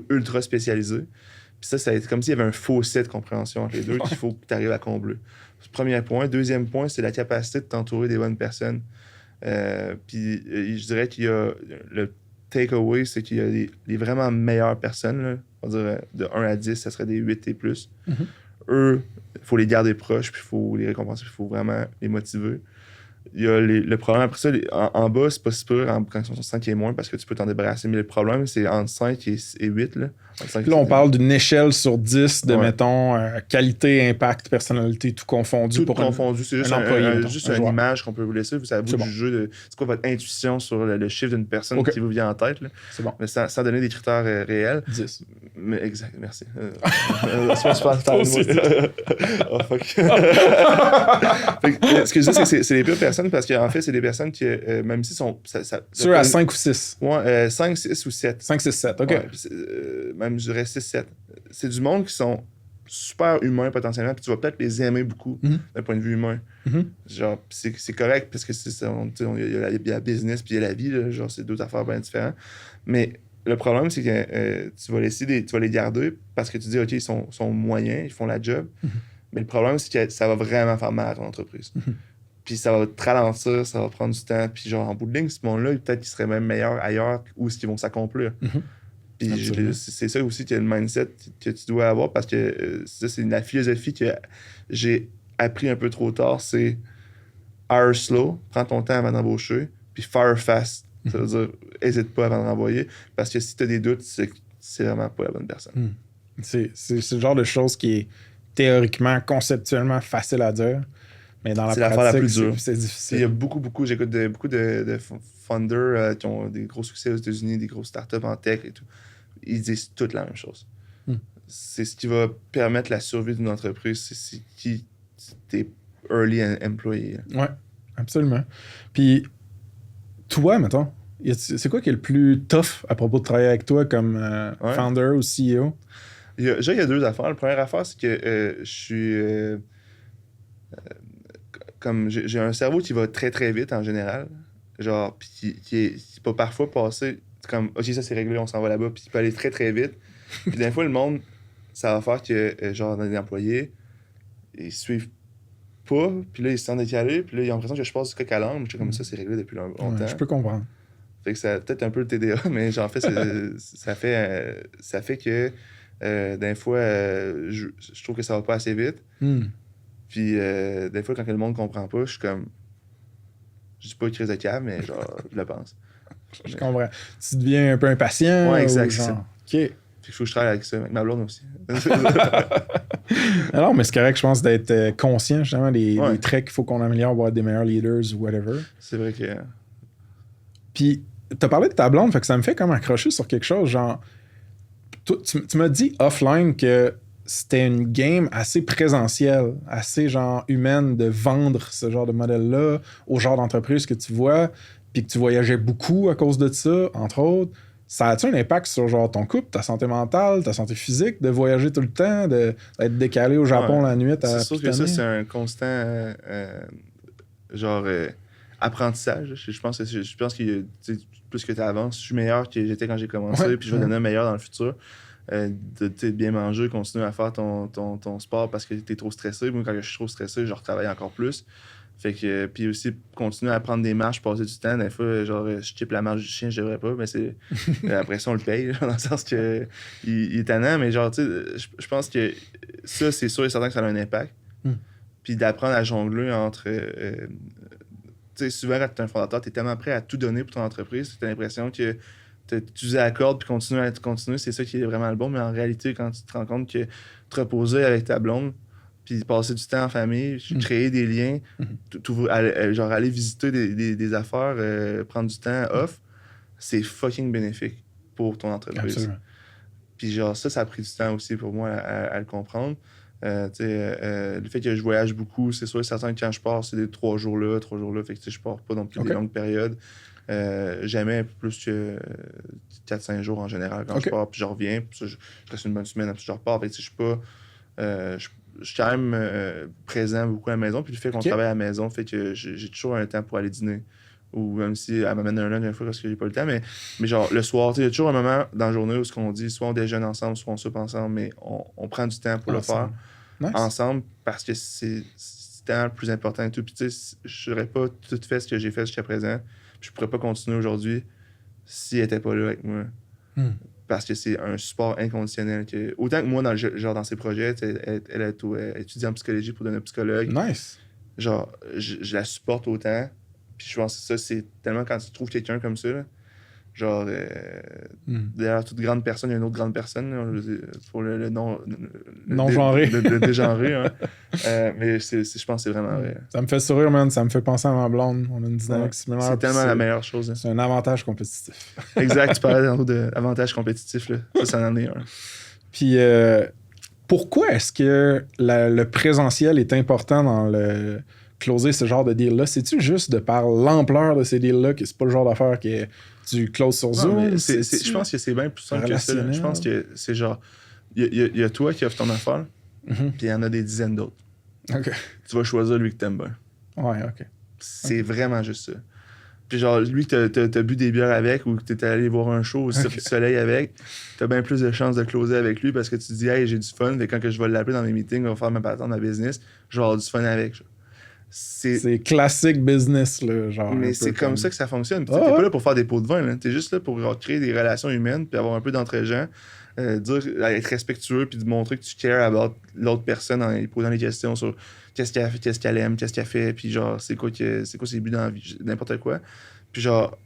ultra spécialisé. Puis ça a été comme s'il y avait un fossé de compréhension entre les deux qu'il faut que tu arrives à combler. Premier point. Deuxième point, c'est la capacité de t'entourer des bonnes personnes. Puis je dirais qu'il y a le takeaway, c'est qu'il y a les vraiment meilleures personnes, là, on va dire de 1 à 10, ça serait des 8 et plus. Eux, il faut les garder proches, puis il faut les récompenser, puis il faut vraiment les motiver. Il y a le problème après ça, en bas, c'est pas si pire quand ils sont 5 et moins parce que tu peux t'en débarrasser. Mais le problème, c'est entre 5 et 8. Là, on parle d'une échelle sur 10 de, mettons, qualité, impact, personnalité, tout confondu. Tout confondu. C'est juste une image qu'on peut vous laisser. C'est à vous de juger c'est quoi votre intuition sur le chiffre d'une personne qui vous vient en tête. Là. C'est bon. Mais sans donner des critères réels. 10. Mais exact, merci. Oh fuck. Ce que je dis, c'est les pires personnes parce qu'en fait, c'est des personnes qui, même si sont. Sûr à 5 ou 6. Ouais, 5, 6 ou 7. 5, 6, 7, OK. Ouais, même, je dirais 6, 7. C'est du monde qui sont super humains potentiellement, puis tu vas peut-être les aimer beaucoup d'un point de vue humain. Genre, c'est correct parce que il y a la business puis il y a la vie, là, genre, c'est deux affaires bien différentes. Mais le problème, c'est que tu vas les garder parce que tu dis, OK, ils sont moyens, ils font la job. Mais le problème, c'est que ça va vraiment faire mal à ton entreprise. Puis ça va te ralentir, ça va prendre du temps. Puis genre, en bout de ligne, ce monde-là, peut-être qu'ils seraient même meilleurs ailleurs où est-ce qu'ils vont s'accomplir. Puis c'est ça aussi que le mindset que tu dois avoir parce que ça, c'est la philosophie que j'ai appris un peu trop tard, c'est hire slow, prends ton temps avant d'embaucher, puis fire fast. Ça veut dire, hésite pas avant de renvoyer parce que si tu as des doutes, c'est vraiment pas la bonne personne. C'est le genre de chose qui est théoriquement, conceptuellement facile à dire, mais dans la pratique, l'affaire la plus dure. C'est difficile. Il y a j'écoute beaucoup de funders qui ont des gros succès aux États-Unis, des grosses startups en tech et tout. Ils disent toutes la même chose. C'est ce qui va permettre la survie d'une entreprise, c'est qui t'es early employee. Ouais, absolument. Puis, toi, mettons, c'est quoi qui est le plus tough à propos de travailler avec toi comme founder ou CEO? Il y a deux affaires. La première affaire, c'est que je suis... comme j'ai un cerveau qui va très, très vite en général. Genre, puis qui peut parfois passer... Comme, OK, ça, c'est réglé, on s'en va là-bas. Puis il peut aller très, très vite. Puis des fois, le monde, ça va faire que, genre, dans les employés, ils suivent pas. Puis là, ils se sentent décalés. Puis là, ils ont l'impression que je passe du coq à l'âne. Je suis comme ça, c'est réglé depuis longtemps. Ouais, je peux comprendre. Fait que ça peut-être un peu le TDA, mais genre, en fait, ça fait que des fois, je trouve que ça va pas assez vite. Puis des fois, quand le monde comprend pas, je suis comme... Je dis pas crise de cave, mais genre, je le pense. Je comprends. Tu deviens un peu impatient? Ouais, exact, genre... c'est ça. OK. Fait que je trouve que je travaille avec ça, avec ma blonde aussi. Alors, mais c'est correct, je pense, d'être conscient, justement, des traits qu'il faut qu'on améliore pour être des meilleurs leaders ou whatever. C'est vrai que... Puis, t'as parlé de ta blonde, fait que ça me fait comme accrocher sur quelque chose, genre... Tu m'as dit offline que c'était une game assez présentielle, assez genre humaine de vendre ce genre de modèle-là au genre d'entreprise que tu vois, puis que tu voyageais beaucoup à cause de ça, entre autres. Ça a-tu un impact sur genre ton couple, ta santé mentale, ta santé physique, de voyager tout le temps, d'être décalé au Japon la nuit? C'est sûr que ça, c'est un constant apprentissage. Je pense que plus que tu avances, je suis meilleur que j'étais quand j'ai commencé, puis je vais devenir meilleur dans le futur. De bien manger, continuer à faire ton sport parce que tu es trop stressé. Moi, quand je suis trop stressé, je retravaille encore plus. Fait que, puis aussi, continuer à prendre des marches, passer du temps. Des fois, genre, je chippe la marche du chien, je devrais pas, mais c'est... après ça, on le paye, dans le sens que il est tannant, mais genre, tu sais, je pense que ça, c'est sûr et certain que ça a un impact. Puis d'apprendre à jongler entre... tu sais, souvent, quand tu es un fondateur, tu es tellement prêt à tout donner pour ton entreprise, tu as l'impression que tu utilises la corde puis continuer, c'est ça qui est vraiment le bon, mais en réalité, quand tu te rends compte que te reposer avec ta blonde, puis passer du temps en famille, créer des liens, genre aller visiter des affaires, prendre du temps off, c'est fucking bénéfique pour ton entreprise. Absolument. Puis genre ça a pris du temps aussi pour moi à le comprendre. Le fait que je voyage beaucoup, c'est sûr, certain que quand je pars, c'est des 3 jours là, fait que je pars pas non plus des longues périodes. Jamais plus que 4-5 jours en général quand je pars, puis je reviens, puis ça, je reste une bonne semaine, puis je repars. Fait que je suis pas... je suis quand même présent beaucoup à la maison, puis le fait qu'on travaille à la maison fait que j'ai toujours un temps pour aller dîner. Ou même si elle m'amène un lunch une fois parce que j'ai pas le temps, mais genre le soir, il y a toujours un moment dans la journée où ce qu'on dit, soit on déjeune ensemble, soit on soupe ensemble, mais on prend du temps pour le faire ensemble parce que c'est tellement le plus important et tout. Puis tu sais, je n'aurais pas tout fait ce que j'ai fait jusqu'à présent. Puis je pourrais pas continuer aujourd'hui si elle était pas là avec moi. Parce que c'est un support inconditionnel. Autant que moi, dans ses projets, elle étudie en psychologie pour devenir psychologue. Nice. Genre, je la supporte autant. Puis je pense que ça, c'est tellement quand tu trouves quelqu'un comme ça, là, genre, derrière toute grande personne, il y a une autre grande personne, là, pour le non-genré. Le dégenré, hein. Mais je pense que c'est vraiment vrai. Ça me fait sourire, man. Ça me fait penser à ma blonde. On a une dynamique similaire. C'est tellement la meilleure chose. Hein. C'est un avantage compétitif. Exact. Tu parlais d'avantage compétitif. Là. Ça en est un. Puis, pourquoi est-ce que le présentiel est important dans le... closer ce genre de deal-là? C'est-tu juste de par l'ampleur de ces deals-là que c'est pas le genre d'affaire que tu closes sur Zoom? Je pense que c'est bien plus simple que ça. Là. Je pense que c'est genre... Il y a toi qui offre ton affaire, puis il y en a des dizaines d'autres. OK. Tu vas choisir lui que t'aimes bien. Ouais, OK. C'est vraiment juste ça. Puis genre, lui, t'as bu des bières avec ou que t'es allé voir un show au Cirque du Soleil avec, t'as bien plus de chances de closer avec lui parce que tu te dis, hey, j'ai du fun. Fait que quand que je vais l'appeler dans mes meetings, on va faire ma patente, ma business, je vais avoir du fun avec. Genre. C'est classique business, là, genre. Mais c'est comme ça que ça fonctionne. T'es ouais. pas là pour faire des pots de vin, là. T'es juste là pour genre, créer des relations humaines puis avoir un peu d'entre-gens, être respectueux puis de montrer que tu cares about l'autre personne en lui posant des questions sur qu'est-ce qu'elle aime, qu'est-ce qu'elle fait, puis genre, c'est quoi ses buts dans la vie, n'importe quoi. Puis genre,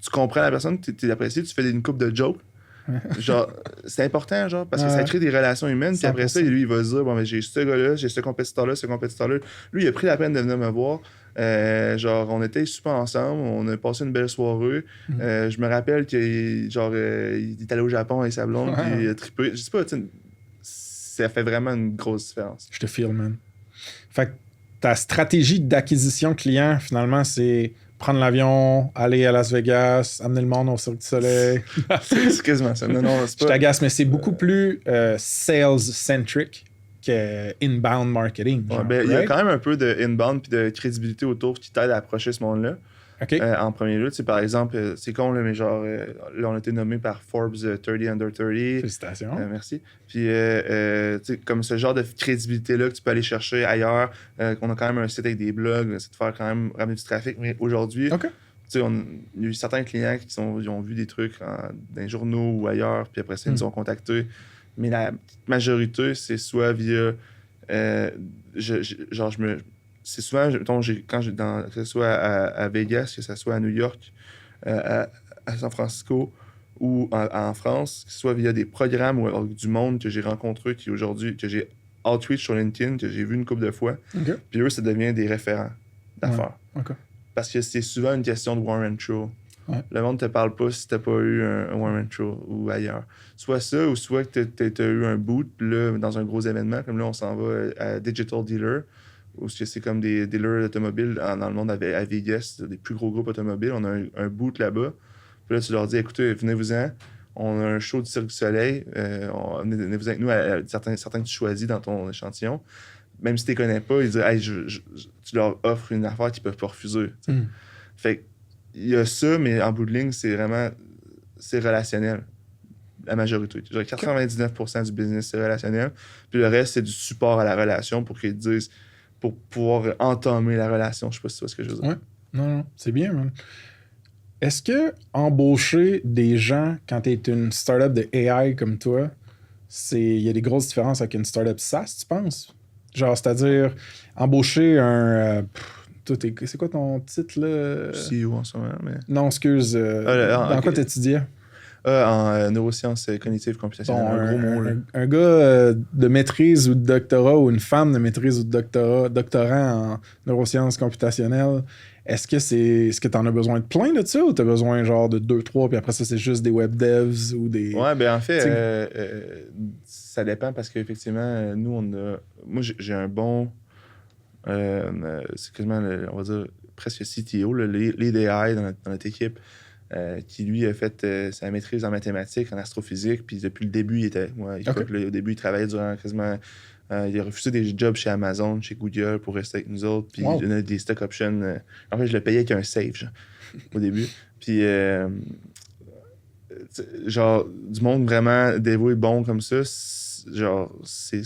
tu comprends la personne, t'es apprécié, tu fais une couple de jokes. Genre, c'est important, genre, parce que ça crée des relations humaines. Puis après ça, lui, il va se dire, bon, mais j'ai ce gars-là, j'ai ce compétiteur-là. Lui, il a pris la peine de venir me voir. Genre, on était super ensemble, on a passé une belle soirée. Je me rappelle qu'il genre, il est allé au Japon avec sa blonde, puis il a trippé. Je sais pas, ça fait vraiment une grosse différence. Je te feel, man. Fait que ta stratégie d'acquisition client, finalement, c'est prendre l'avion, aller à Las Vegas, amener le monde au Cirque du Soleil. C'est quasiment ça. Non, c'est pas... Je t'agace, mais c'est beaucoup plus sales-centric que inbound marketing. Genre, il y a quand même un peu de inbound puis de crédibilité autour qui t'aide à approcher ce monde-là. Okay. En premier lieu, par exemple, c'est con, là, mais genre, là, on a été nommé par Forbes 30 Under 30. Félicitations. Merci. Puis, comme ce genre de crédibilité-là que tu peux aller chercher ailleurs, qu'on a quand même un site avec des blogs, c'est de faire quand même ramener du trafic. Mais aujourd'hui, il y a eu certains clients qui ont vu des trucs dans les journaux ou ailleurs, puis après ça, ils nous ont contactés. Mais la majorité, c'est soit via. C'est souvent, que ce soit à Vegas, que ce soit à New York, à San Francisco ou en France, que ce soit via des programmes ou du monde que j'ai rencontré, que j'ai outreach sur LinkedIn, que j'ai vu une couple de fois. Puis eux, ça devient des référents d'affaires. Parce que c'est souvent une question de one-man show. Le monde te parle pas si t'as pas eu un one-man show ou ailleurs. Soit ça, ou soit que t'as eu un boot là, dans un gros événement, comme là, on s'en va à Digital Dealer, où c'est comme des dealers automobiles dans le monde à Vegas, des plus gros groupes automobiles. On a un boot là-bas. Puis là, tu leur dis, écoutez, venez-vous-en. On a un show du Cirque du Soleil. Venez-vous avec nous certains que tu choisis dans ton échantillon. Même si tu les connais pas, ils disent, hey, tu leur offres une affaire qu'ils peuvent pas refuser. Fait que, il y a ça, mais en bout de ligne, c'est relationnel. La majorité. Genre 99% du business, c'est relationnel. Puis le reste, c'est du support à la relation pour qu'ils disent, pour pouvoir entamer la relation. Je sais pas si tu vois ce que je veux dire. Ouais. Non, c'est bien, man. Est-ce que embaucher des gens quand tu es une startup de AI comme toi, il y a des grosses différences avec une startup SaaS, tu penses? Genre, c'est-à-dire, embaucher un... c'est quoi ton titre, là? CEO en ce moment, mais... Non, excuse. Dans quoi t'étudiais? En neurosciences cognitives computationnelles. Bon, un gros mot, là. Un gars de maîtrise ou de doctorat ou une femme de maîtrise ou de doctorant en neurosciences computationnelles, est-ce que t'en as besoin de plein de ça ou t'as besoin genre de 2-3 puis après ça, c'est juste des web devs ou des... Ouais, ben en fait, ça dépend parce qu'effectivement, nous, moi, j'ai un bon... c'est quasiment, on va dire, presque CTO, le lead AI dans notre équipe, qui lui a fait sa maîtrise en mathématiques, en astrophysique, puis depuis le début, au début, il travaillait durant quasiment... il a refusé des jobs chez Amazon, chez Google pour rester avec nous autres, puis il donnait des stock options. En fait, je le payais avec un save, genre, au début. Puis, genre, du monde vraiment dévoué, bon comme ça, genre, c'est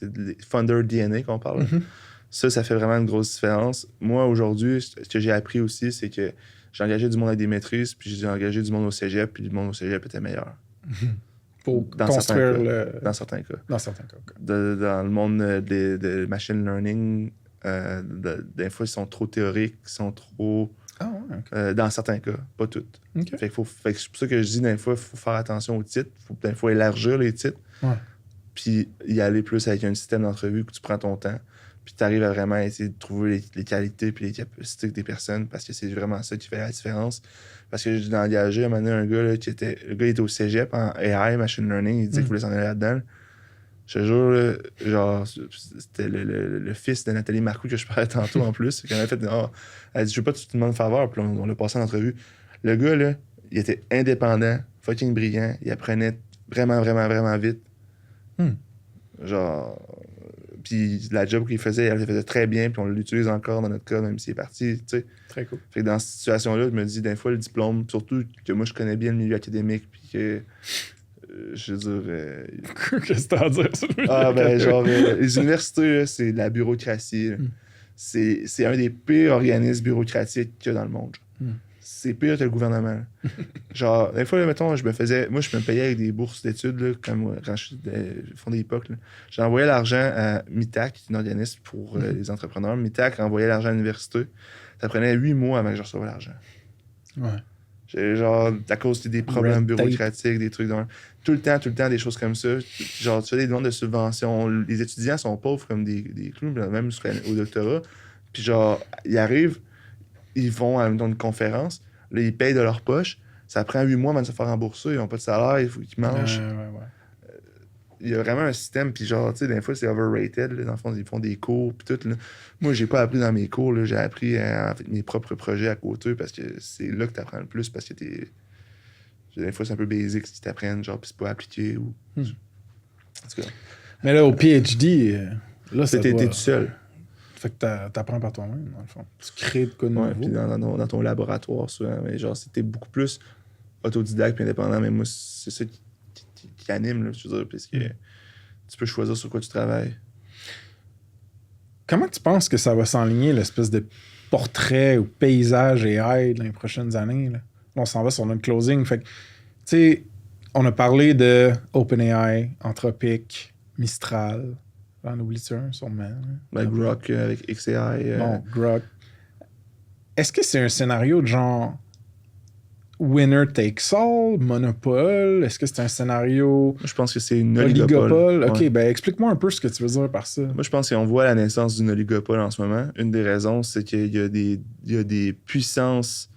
de Founder DNA qu'on parle. Ça fait vraiment une grosse différence. Moi, aujourd'hui, ce que j'ai appris aussi, c'est que j'ai engagé du monde avec des maîtrises, puis j'ai engagé du monde au cégep, puis le monde au cégep était meilleur. Pour construire Dans certains cas. Dans certains cas, OK. Dans le monde de machine learning, des fois, ils sont trop théoriques, ils sont trop... Ah ouais, OK. Dans certains cas, pas toutes. Okay. Fait que c'est pour ça que je dis, des fois, il faut faire attention aux titres. Il faut des fois élargir les titres. Ouais. Puis y aller plus avec un système d'entrevue que tu prends ton temps. Puis tu arrives à vraiment essayer de trouver les qualités puis les capacités des personnes parce que c'est vraiment ça qui fait la différence. Parce que j'ai engagé à un moment donné un gars, là, le gars il était au cégep en AI, machine learning, il disait qu'il voulait s'en aller là-dedans. Je te jure, là, genre, c'était le fils de Nathalie Marcoux que je parlais tantôt en plus. Qui avait fait, elle dit, je veux pas que tu te demandes faveur. Puis on l'a passé en entrevue. Le gars, là, il était indépendant, fucking brillant, il apprenait vraiment, vraiment, vraiment vite. Genre, Puis la job qu'il faisait, elle le faisait très bien, puis on l'utilise encore dans notre cas, même s'il est parti, tu sais. Très cool. Fait que dans cette situation-là, je me dis, des fois, le diplôme, surtout que moi, je connais bien le milieu académique, puis que, je veux dire... Qu'est-ce que t'as à dire sur le milieu ben, académique? genre, les universités, là, c'est de la bureaucratie. Là. C'est un des pires organismes bureaucratiques qu'il y a dans le monde. C'est pire que le gouvernement. Genre, des fois, là, mettons, moi, je me payais avec des bourses d'études, là, comme quand je fondais l'époque. J'envoyais l'argent à MITAC, qui est un organisme pour les entrepreneurs. MITAC envoyait l'argent à l'université. Ça prenait 8 mois avant que je reçoive l'argent. Ouais. Genre, à cause des problèmes Red tape. bureaucratiques, des trucs dans... Tout le temps, des choses comme ça. Genre, tu fais des demandes de subventions. Les étudiants sont pauvres comme des clous, même au doctorat. Puis genre, ils arrivent, ils vont à une conférence, là, ils payent de leur poche. Ça prend 8 mois avant de se faire rembourser. Ils n'ont pas de salaire, il faut qu'ils mangent. Ouais. Il y a vraiment un système, puis genre, tu sais, des fois, c'est overrated. Là, dans le fond, ils font des cours, puis tout. Là. Moi, j'ai pas appris dans mes cours. Là, j'ai appris en fait, mes propres projets à côté, parce que c'est là que tu apprends le plus, parce que des fois, c'est un peu basic ce qu'ils t'apprennent, genre, puis c'est pas appliqué. Ou... En tout cas. Mais là, au PhD, là, t'es tout seul. Fait que t'apprends par toi-même, dans le fond. Tu crées de quoi de nouveau. Puis dans ton laboratoire, souvent. Mais genre, c'était beaucoup plus autodidacte et indépendant. Mais moi, c'est ça qui anime, là, je veux dire, parce que tu peux choisir sur quoi tu travailles. Comment tu penses que ça va s'enligner, l'espèce de portrait ou paysage AI dans les prochaines années? Là? On s'en va sur notre closing. Fait que, tu sais, on a parlé de OpenAI, Anthropic, Mistral. J'en oublie-tu un, sûrement? Ben, Grok avec XAI. Bon, Grok. Est-ce que c'est un scénario de genre winner takes all, monopole? Est-ce que c'est un scénario je pense que c'est une oligopole. OK, ben explique-moi un peu ce que tu veux dire par ça. Moi, je pense qu'on voit la naissance d'une oligopole en ce moment. Une des raisons, c'est qu'il y a des puissances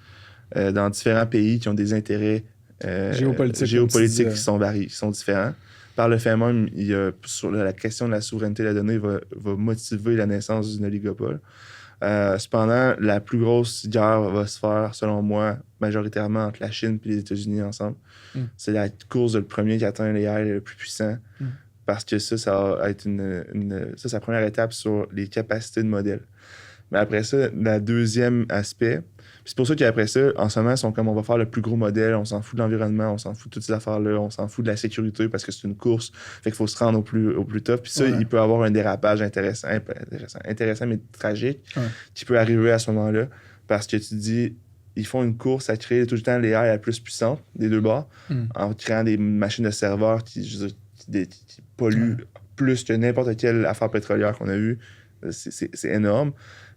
dans différents pays qui ont des intérêts géopolitiques qui sont différents. Par le fait même, il y a, sur la question de la souveraineté de la donnée va motiver la naissance d'une oligopole. Cependant, la plus grosse guerre va se faire, selon moi, majoritairement entre la Chine et les États-Unis ensemble. C'est la course de le premier qui atteint les AI le plus puissant. Parce que ça va être c'est la première étape sur les capacités de modèle. Mais après ça, le deuxième aspect, c'est pour ça qu'après ça, en ce moment, ils sont comme on va faire le plus gros modèle, on s'en fout de l'environnement, on s'en fout de toutes ces affaires-là, on s'en fout de la sécurité parce que c'est une course, fait qu'il faut se rendre au plus top. Puis ça, il peut avoir un dérapage intéressant mais tragique qui peut arriver à ce moment-là parce que tu dis, ils font une course à créer tout le temps les AI la plus puissante des deux bords en créant des machines de serveurs qui polluent plus que n'importe quelle affaire pétrolière qu'on a eue. C'est énorme.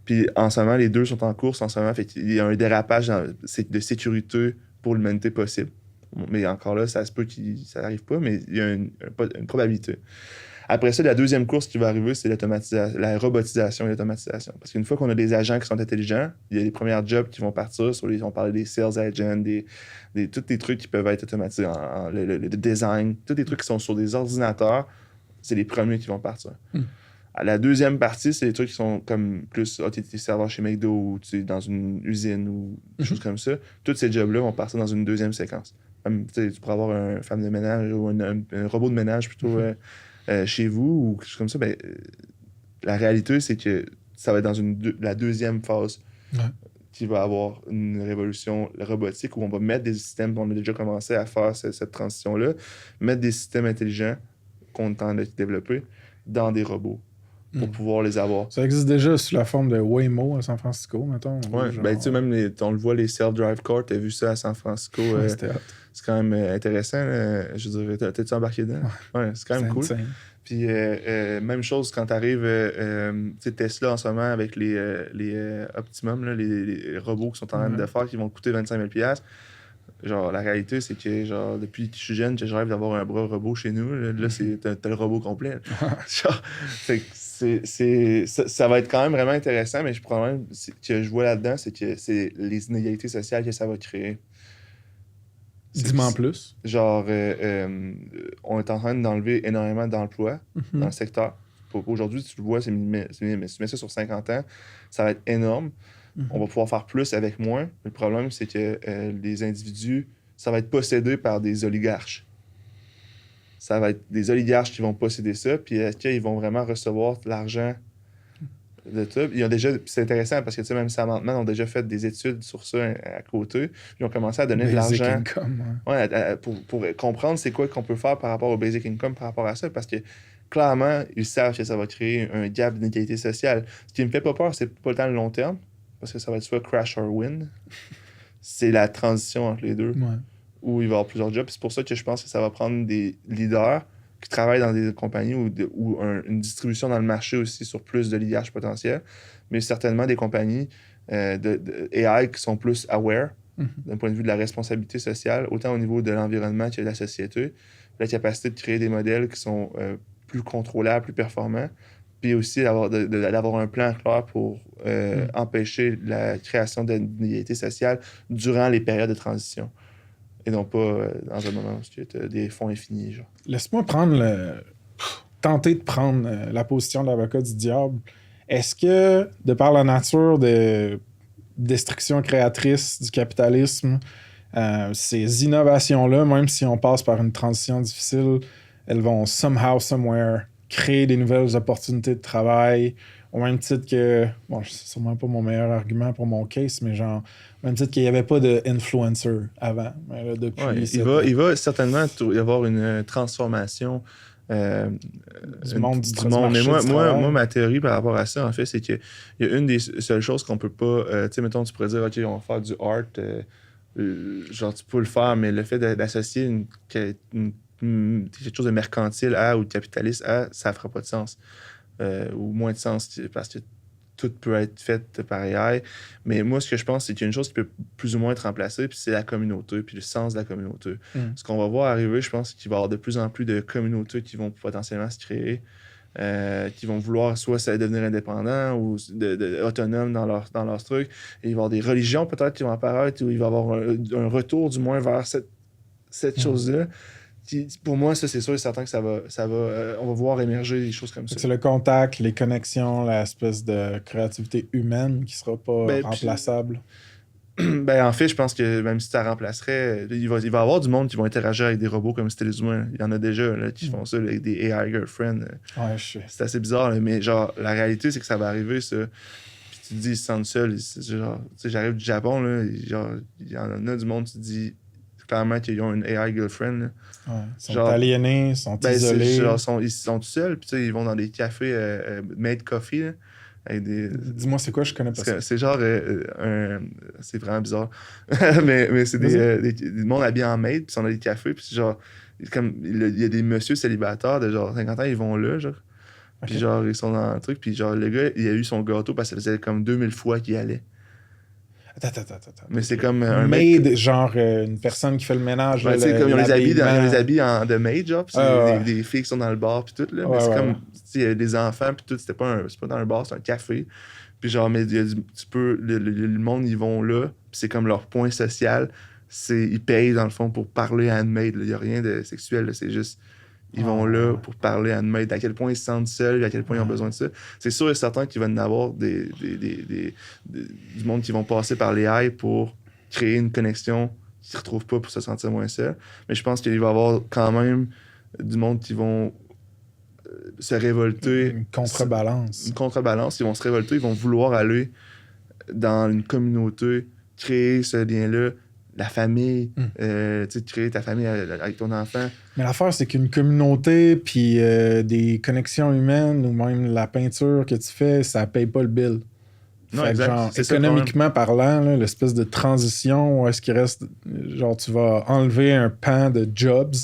Puis en ce moment, les deux sont en course en ce moment. Fait qu'il y a un dérapage de sécurité pour l'humanité possible. Mais encore là, ça se peut que ça n'arrive pas, mais il y a une probabilité. Après ça, la deuxième course qui va arriver, c'est la robotisation et l'automatisation. Parce qu'une fois qu'on a des agents qui sont intelligents, il y a les premiers jobs qui vont partir. On parle des sales agents, tous les trucs qui peuvent être automatisés, le design, tous les trucs qui sont sur des ordinateurs, c'est les premiers qui vont partir. La deuxième partie, c'est les trucs qui sont comme plus t'es serveur chez McDo ou dans une usine ou des choses comme ça. Tous ces jobs-là vont partir dans une deuxième séquence. Comme, tu pourrais avoir une femme de ménage ou un robot de ménage plutôt chez vous ou quelque chose comme ça. Ben, la réalité, c'est que ça va être dans la deuxième phase qui va avoir une révolution robotique où on va mettre des systèmes, on a déjà commencé à faire cette transition-là, mettre des systèmes intelligents qu'on est en train de développer dans des robots. Pour pouvoir les avoir. Ça existe déjà sous la forme de Waymo à San Francisco, mettons. Ouais, ben tu sais, même on le voit, les self-drive cars, t'as vu ça à San Francisco. C'est quand même intéressant. Je veux dire, t'es-tu embarqué dedans? Ouais, c'est quand même cool. Insane. Puis même chose quand t'arrives, tu sais, Tesla en ce moment avec les Optimum, là, les robots qui sont en train de faire, qui vont coûter 25 000 $. Genre, la réalité, c'est que, genre, depuis que je suis jeune, je rêve d'avoir un bras robot chez nous. Là, t'as le robot complet. Genre, ça va être quand même vraiment intéressant, mais le problème que je vois là-dedans, c'est que c'est les inégalités sociales que ça va créer. Dis-moi en plus. Genre, on est en train d'enlever énormément d'emplois dans le secteur. Aujourd'hui, tu le vois, mais si tu mets ça sur 50 ans, ça va être énorme. On va pouvoir faire plus avec moins. Le problème, c'est que les individus, ça va être possédé par des oligarches. ça va être des oligarches qui vont posséder ça, puis est-ce qu'ils vont vraiment recevoir de l'argent de ça? C'est intéressant parce que, tu sais, même Sam Altman ont déjà fait des études sur ça à côté. Ils ont commencé à donner de Basic l'argent income, pour comprendre c'est quoi qu'on peut faire par rapport au basic income, par rapport à ça, parce que clairement, ils savent que ça va créer un gap d'inégalité sociale. Ce qui me fait pas peur, c'est pas le temps le long terme, parce que ça va être soit crash or win. C'est la transition entre les deux, où il va y avoir plusieurs jobs. C'est pour ça que je pense que ça va prendre des leaders qui travaillent dans des compagnies ou une distribution dans le marché aussi sur plus de l'IH potentiel, mais certainement des compagnies de AI qui sont plus aware d'un point de vue de la responsabilité sociale, autant au niveau de l'environnement que de la société, la capacité de créer des modèles qui sont plus contrôlables, plus performants, puis aussi d'avoir un plan clair pour empêcher la création d'inégalités sociales durant les périodes de transition. Et non pas dans un moment où tu as des fonds infinis. Genre. Laisse-moi tenter de prendre la position de l'avocat du diable. Est-ce que, de par la nature de destruction créatrice du capitalisme, ces innovations-là, même si on passe par une transition difficile, elles vont somehow, somewhere, créer des nouvelles opportunités de travail, au même titre que, bon, c'est sûrement pas mon meilleur argument pour mon case, mais genre, au même titre qu'il n'y avait pas d'influencer avant. Mais là, depuis il va certainement y avoir une transformation du monde. Mais moi, ma théorie par rapport à ça, en fait, c'est qu'il y a une des seules choses qu'on peut pas... tu sais, mettons, tu pourrais dire, OK, on va faire du art, genre, tu peux le faire, mais le fait d'associer quelque chose de mercantile ou de capitaliste ça fera pas de sens. Ou moins de sens, parce que tout peut être fait par AI. Mais moi, ce que je pense, c'est qu'il y a une chose qui peut plus ou moins être remplacée, puis c'est la communauté, puis le sens de la communauté. Ce qu'on va voir arriver, je pense qu'il va y avoir de plus en plus de communautés qui vont potentiellement se créer, qui vont vouloir soit devenir indépendants ou autonomes dans leurs trucs. Et il va y avoir des religions peut-être qui vont apparaître, où il va y avoir un retour du moins vers cette chose-là. Pour moi, ça, c'est sûr et certain que on va voir émerger des choses comme ça. C'est le contact, les connexions, l'espèce de créativité humaine qui sera pas remplaçable. En fait, je pense que même si ça remplacerait, il va y avoir du monde qui va interagir avec des robots comme si c'était les humains. Il y en a déjà là, qui font ça avec des AI girlfriends. C'est assez bizarre, là, mais genre, la réalité, c'est que ça va arriver, ça. Puis tu te dis, ils se sentent seuls. Genre, tu sais, j'arrive du Japon, là, genre, il y en a du monde, tu te dis clairement qu'ils ont une AI girlfriend. Là. Ils sont aliénés, ils sont isolés. Ils sont tout seuls, puis ils vont dans des cafés made coffee. Là, avec Dis-moi, c'est quoi? Je connais pas ça. C'est genre c'est vraiment bizarre. mais c'est des monde habillés en maid, puis on a des cafés, puis genre, comme il y a des messieurs célibataires de genre 50 ans, ils vont là, genre. Puis genre, ils sont dans un truc, puis genre, le gars, il a eu son gâteau parce que ça faisait comme 2000 fois qu'il y allait. Attends. Mais c'est comme un maid, mec... genre une personne qui fait le ménage. Ouais, comme ils ont les habits de maid, genre, puis c'est des filles qui sont dans le bar, puis tout, là. Mais c'est comme, tu sais, des enfants, puis tout, c'est pas dans un bar, c'est un café. Puis genre, mais le monde, ils vont là, puis c'est comme leur point social, ils payent, dans le fond, pour parler à une maid, il y a rien de sexuel, là, c'est juste... Ils vont là pour parler à une maid, à quel point ils se sentent seuls, à quel point ils ont besoin de ça. C'est sûr et certain qu'il va y en avoir du monde qui vont passer par les AI pour créer une connexion qu'ils ne retrouvent pas pour se sentir moins seuls. Mais je pense qu'il va y avoir quand même du monde qui vont se révolter. Une contrebalance. Ils vont se révolter, ils vont vouloir aller dans une communauté, créer ce lien-là. La famille, tu sais, créer ta famille avec ton enfant. Mais l'affaire, c'est qu'une communauté, puis des connexions humaines, ou même la peinture que tu fais, ça paye pas le bill. Non, exact. Genre, économiquement parlant, là, l'espèce de transition où est-ce qu'il reste, genre, tu vas enlever un pan de jobs,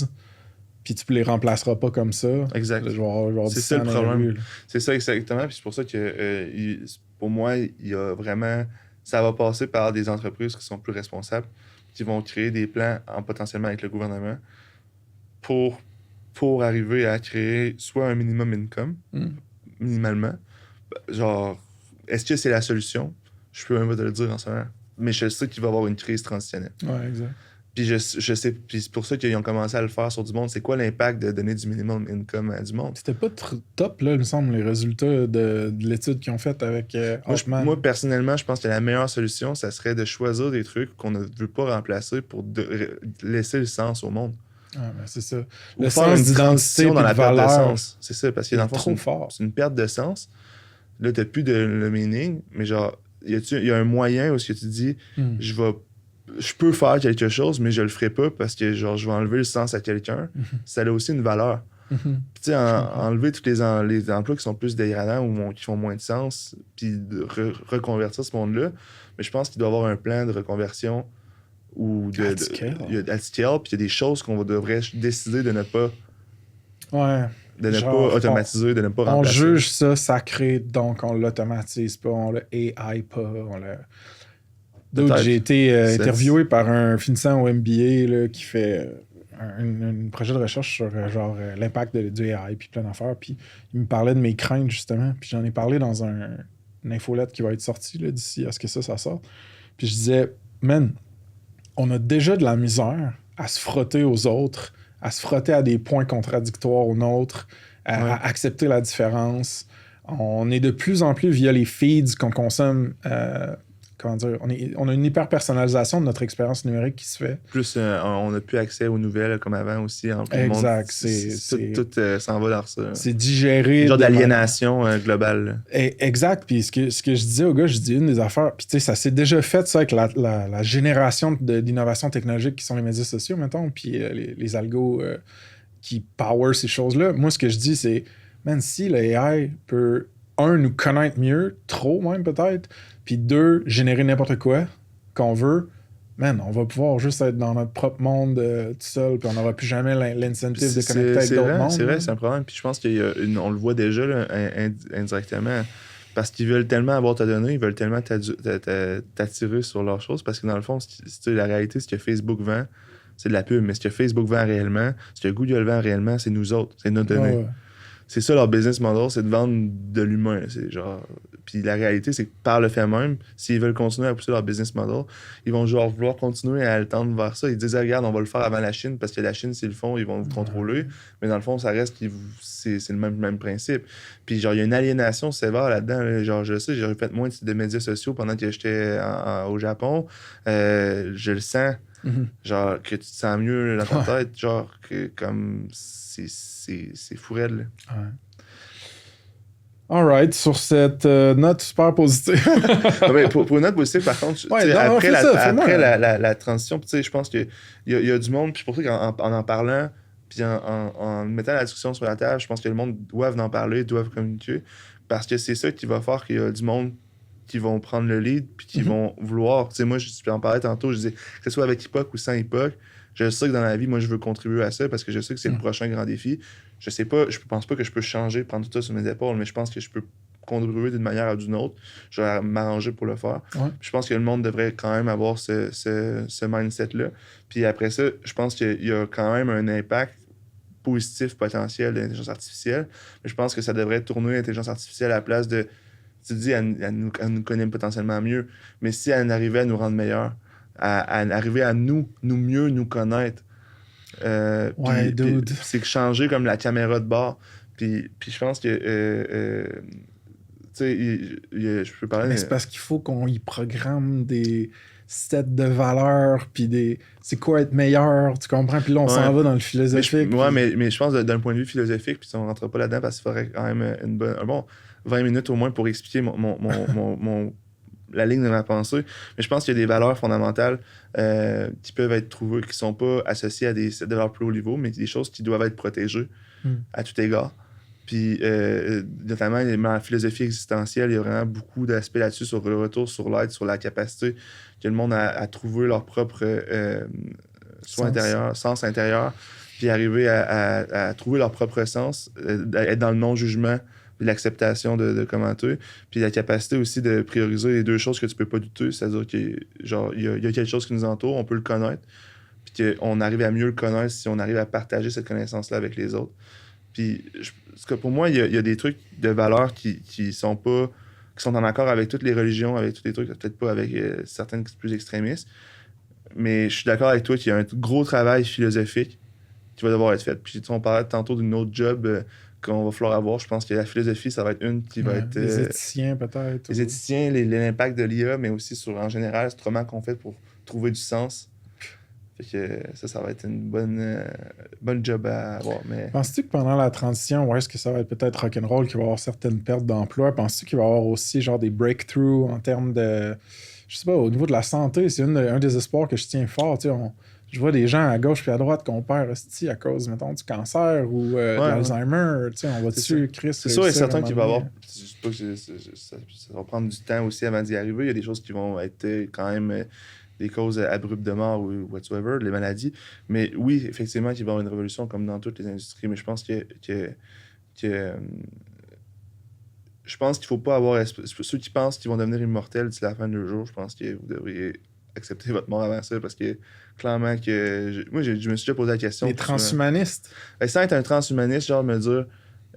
puis tu les remplaceras pas comme ça. Exact. C'est ça le problème. C'est ça exactement, puis c'est pour ça que, pour moi, il y a vraiment... Ça va passer par des entreprises qui sont plus responsables, qui vont créer des plans potentiellement avec le gouvernement pour arriver à créer soit un minimum income, minimalement. Genre, est-ce que c'est la solution? Je peux même pas te le dire en ce moment. Mais je sais qu'il va y avoir une crise transitionnelle. Ouais, exact. Puis je sais, puis c'est pour ça qu'ils ont commencé à le faire sur du monde. C'est quoi l'impact de donner du minimum income à du monde? C'était pas top, là, il me semble, les résultats de l'étude qu'ils ont faite avec Hoffman. Moi, personnellement, je pense que la meilleure solution, ça serait de choisir des trucs qu'on ne veut pas remplacer pour laisser le sens au monde. Ah, ben c'est ça. Ou Le faire sens une d'identité transition puis dans de la perte de valeur. sens. C'est ça, parce que dans le fond, trop fort. c'est une perte de sens. Là, t'as plus de le meaning, mais genre, il y a un moyen où ce que tu dis, je peux faire quelque chose, mais je le ferai pas parce que genre, je vais enlever le sens à quelqu'un. Ça a aussi une valeur. Puis, tu sais, enlever tous les emplois qui sont plus dégradants ou qui font moins de sens, puis de reconvertir ce monde-là. Mais je pense qu'il doit y avoir un plan de reconversion ou At scale. at scale, puis il y a des choses qu'on devrait décider de ne pas, Ouais. de ne Genre, pas automatiser, de ne pas On remplacer. juge ça sacré, donc on l'automatise pas, on le AI pas, on le... D'autres, Peut-être. j'ai été interviewé C'est- par un finissant au MBA là, qui fait un projet de recherche sur l'impact du AI puis plein d'affaires. Puis il me parlait de mes craintes justement. Puis j'en ai parlé dans une infolette qui va être sortie là, d'ici à ce que ça sorte. Puis je disais, man, on a déjà de la misère à se frotter aux autres, à se frotter à des points contradictoires aux nôtres, à accepter la différence. On est de plus en plus, via les feeds qu'on consomme, comment dire, on a une hyper-personnalisation de notre expérience numérique qui se fait. Plus, on n'a plus accès aux nouvelles comme avant aussi. Exact. Tout s'en va dans ça. C'est digéré. Genre d'aliénation globale. Exact. Puis ce que je disais au gars, je dis une des affaires, puis tu sais, ça s'est déjà fait ça avec la génération d'innovation technologique qui sont les médias sociaux, mettons, puis les algos qui power ces choses-là. Moi, ce que je dis, c'est, man, si l'AI peut, nous connaître mieux, trop même peut-être, puis 2, générer n'importe quoi qu'on veut, man, on va pouvoir juste être dans notre propre monde tout seul, puis on n'aura plus jamais l'incentive de connecter avec d'autres mondes. C'est vrai, c'est un problème. Puis je pense qu'on le voit déjà là, indirectement. Parce qu'ils veulent tellement avoir ta donnée, ils veulent tellement t'attirer sur leurs choses. Parce que dans le fond, la réalité, ce que Facebook vend, c'est de la pub. Mais ce que Facebook vend réellement, ce que Google vend réellement, c'est nous autres. C'est notre donnée. Ouais. C'est ça leur business model, c'est de vendre de l'humain. C'est genre... Puis la réalité, c'est que par le fait même, s'ils veulent continuer à pousser leur business model, ils vont genre vouloir continuer à le tendre vers ça. Ils disent, regarde, on va le faire avant la Chine, parce que la Chine, s'ils le font, ils vont vous contrôler. Mais dans le fond, ça reste c'est le même principe. Puis genre, il y a une aliénation sévère là-dedans. Là. Genre, je sais, j'ai fait moins de médias sociaux pendant que j'étais au Japon. Je le sens. Genre, que tu te sens mieux dans ta tête. Genre, que comme... C'est fou raide, là. Ouais. Alright, sur cette note super positive. pour une note positive, par contre, après la transition, je pense qu'il y a du monde, puis pour ça qu'en parlant, puis en mettant la discussion sur la table, je pense que le monde doit en parler, doivent communiquer, parce que c'est ça qui va faire qu'il y a du monde qui vont prendre le lead, puis qui vont vouloir. Tu sais, moi, je en parlais tantôt, je disais, que ce soit avec Epoch ou sans Epoch, je sais que dans la vie, moi, je veux contribuer à ça parce que je sais que c'est le prochain grand défi. Je sais pas, je pense pas que je peux changer, prendre tout ça sur mes épaules, mais je pense que je peux contribuer d'une manière ou d'une autre. Je vais m'arranger pour le faire. Ouais. Je pense que le monde devrait quand même avoir ce mindset-là. Puis après ça, je pense qu'il y a quand même un impact positif potentiel de l'intelligence artificielle, mais je pense que ça devrait tourner l'intelligence artificielle à la place de... Tu te dis, elle nous connaît potentiellement mieux, mais si elle arrivait à nous rendre meilleurs, à arriver à nous mieux nous connaître. Puis c'est changer comme la caméra de bord. Puis je pense que tu sais, je peux parler. Mais c'est parce qu'il faut qu'on y programme des sets de valeurs, puis c'est quoi être meilleur, tu comprends? Puis là, on s'en va dans le philosophique. Mais je pense d'un point de vue philosophique, puis on rentre pas là-dedans parce qu'il faudrait quand même un bon 20 minutes au moins pour expliquer la ligne de ma pensée. Mais je pense qu'il y a des valeurs fondamentales qui peuvent être trouvées, qui ne sont pas associées à des valeurs plus haut niveau, mais des choses qui doivent être protégées à tout égard. Puis, notamment, dans la philosophie existentielle, il y a vraiment beaucoup d'aspects là-dessus, sur le retour sur l'être, sur la capacité que le monde a à trouver leur propre sens intérieur, puis arriver à trouver leur propre sens, être dans le non-jugement, puis l'acceptation de commenter, puis la capacité aussi de prioriser les deux choses que tu peux pas douter, c'est-à-dire qu'il y a quelque chose qui nous entoure, on peut le connaître, puis qu'on arrive à mieux le connaître si on arrive à partager cette connaissance-là avec les autres. Puis pour moi, il y a des trucs de valeurs qui sont en accord avec toutes les religions, avec tous les trucs, peut-être pas avec certaines plus extrémistes, mais je suis d'accord avec toi qu'il y a un gros travail philosophique qui va devoir être fait. Puis on parlait tantôt d'une autre job qu'on va falloir avoir. Je pense que la philosophie, ça va être une qui va être... Les éthiciens, peut-être. Les éthiciens, l'impact de l'IA, mais aussi en général, c'est comment qu'on fait pour trouver du sens. Fait que ça va être une bonne job à avoir. Mais... Penses-tu que pendant la transition, où est-ce que ça va être peut-être rock'n'roll, qu'il va y avoir certaines pertes d'emploi, penses-tu qu'il va y avoir aussi genre des breakthroughs en termes de... Je sais pas, au niveau de la santé, c'est un des espoirs que je tiens fort. Je vois des gens à gauche puis à droite qu'on perd à cause, mettons, du cancer ou de l'Alzheimer. On va dessus, Chris. C'est sûr et certain qu'il va y avoir... Je sais pas que ça va prendre du temps aussi avant d'y arriver. Il y a des choses qui vont être quand même... des causes abruptes de mort ou whatsoever, les maladies. Mais oui, effectivement, il va y avoir une révolution comme dans toutes les industries, mais je pense que je pense qu'il ne faut pas avoir... Ceux qui pensent qu'ils vont devenir immortels d'ici la fin de leur jour, je pense que vous devriez accepter votre mort avant ça, parce que clairement que... Moi, je me suis déjà posé la question. Les transhumanistes? Sans être un transhumaniste, genre me dire...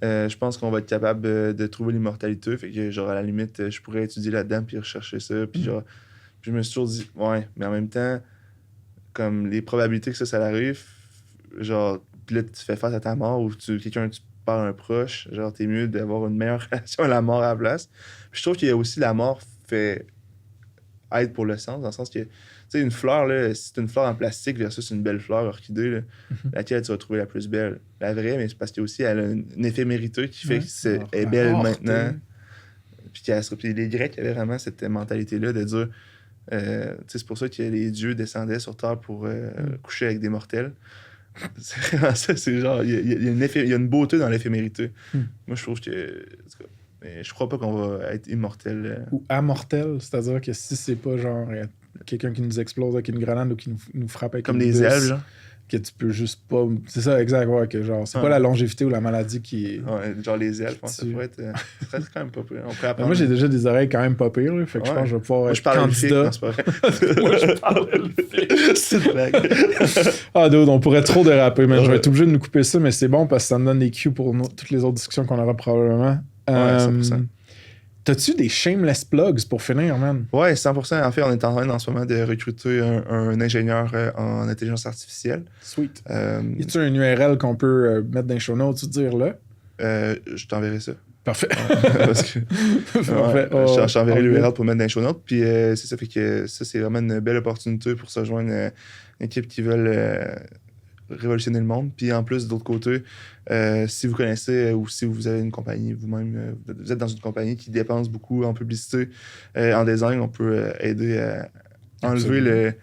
je pense qu'on va être capable de trouver l'immortalité. Fait que, genre, à la limite, je pourrais étudier là-dedans puis rechercher ça. Puis, genre... Puis je me suis toujours dit, ouais, mais en même temps, comme les probabilités que ça arrive, genre, pis là, tu fais face à ta mort ou tu perds un proche, genre, t'es mieux d'avoir une meilleure relation à la mort à la place. Puis je trouve qu'il y a aussi la mort fait aide pour le sens, dans le sens que, tu sais, une fleur, là, si c'est une fleur en plastique versus une belle fleur orchidée, là, laquelle tu vas trouver la plus belle? La vraie, mais c'est parce qu'aussi, elle a une éphémérité qui fait qu'elle est belle maintenant. Puis les Grecs avaient vraiment cette mentalité-là de dire... c'est pour ça que les dieux descendaient sur Terre pour coucher avec des mortels. C'est vraiment ça, c'est genre, il y a une beauté dans l'éphémérité. Moi, je trouve que... Mais je crois pas qu'on va être immortel. Ou amortel, c'est-à-dire que si c'est pas genre quelqu'un qui nous explose avec une grenade ou qui nous frappe avec comme les elfes, genre. Que tu peux juste pas... C'est ça, exact, ouais, que genre, c'est pas la longévité ou la maladie qui est... Ouais, genre les elfes, ça pourrait être quand même pas pire. On pourrait apprendre... Moi, j'ai déjà des oreilles quand même pas pires, là, fait que je pense que je vais pouvoir être candidat. Non, c'est pas vrai. Moi, je parle elfique. C'est une blague. Ah, dude, on pourrait trop déraper, mais je vais être obligé de nous couper ça, mais c'est bon parce que ça me donne des cues pour toutes les autres discussions qu'on aura probablement. Ouais, 100%. T'as-tu des shameless plugs pour finir, man? Ouais, 100%. En fait, on est en train en ce moment de recruter un ingénieur en intelligence artificielle. Sweet. Y a-tu un URL qu'on peut mettre dans les show notes, tu dire là? Je t'enverrai ça. Parfait. Parce que je t'enverrai l'URL pour mettre dans les show notes. Puis c'est ça, fait que ça, c'est vraiment une belle opportunité pour se joindre à une équipe qui veulent révolutionner le monde. Puis en plus, d'autre côté, si vous connaissez ou si vous avez une compagnie vous-même, vous êtes dans une compagnie qui dépense beaucoup en publicité, en design, on peut aider à enlever le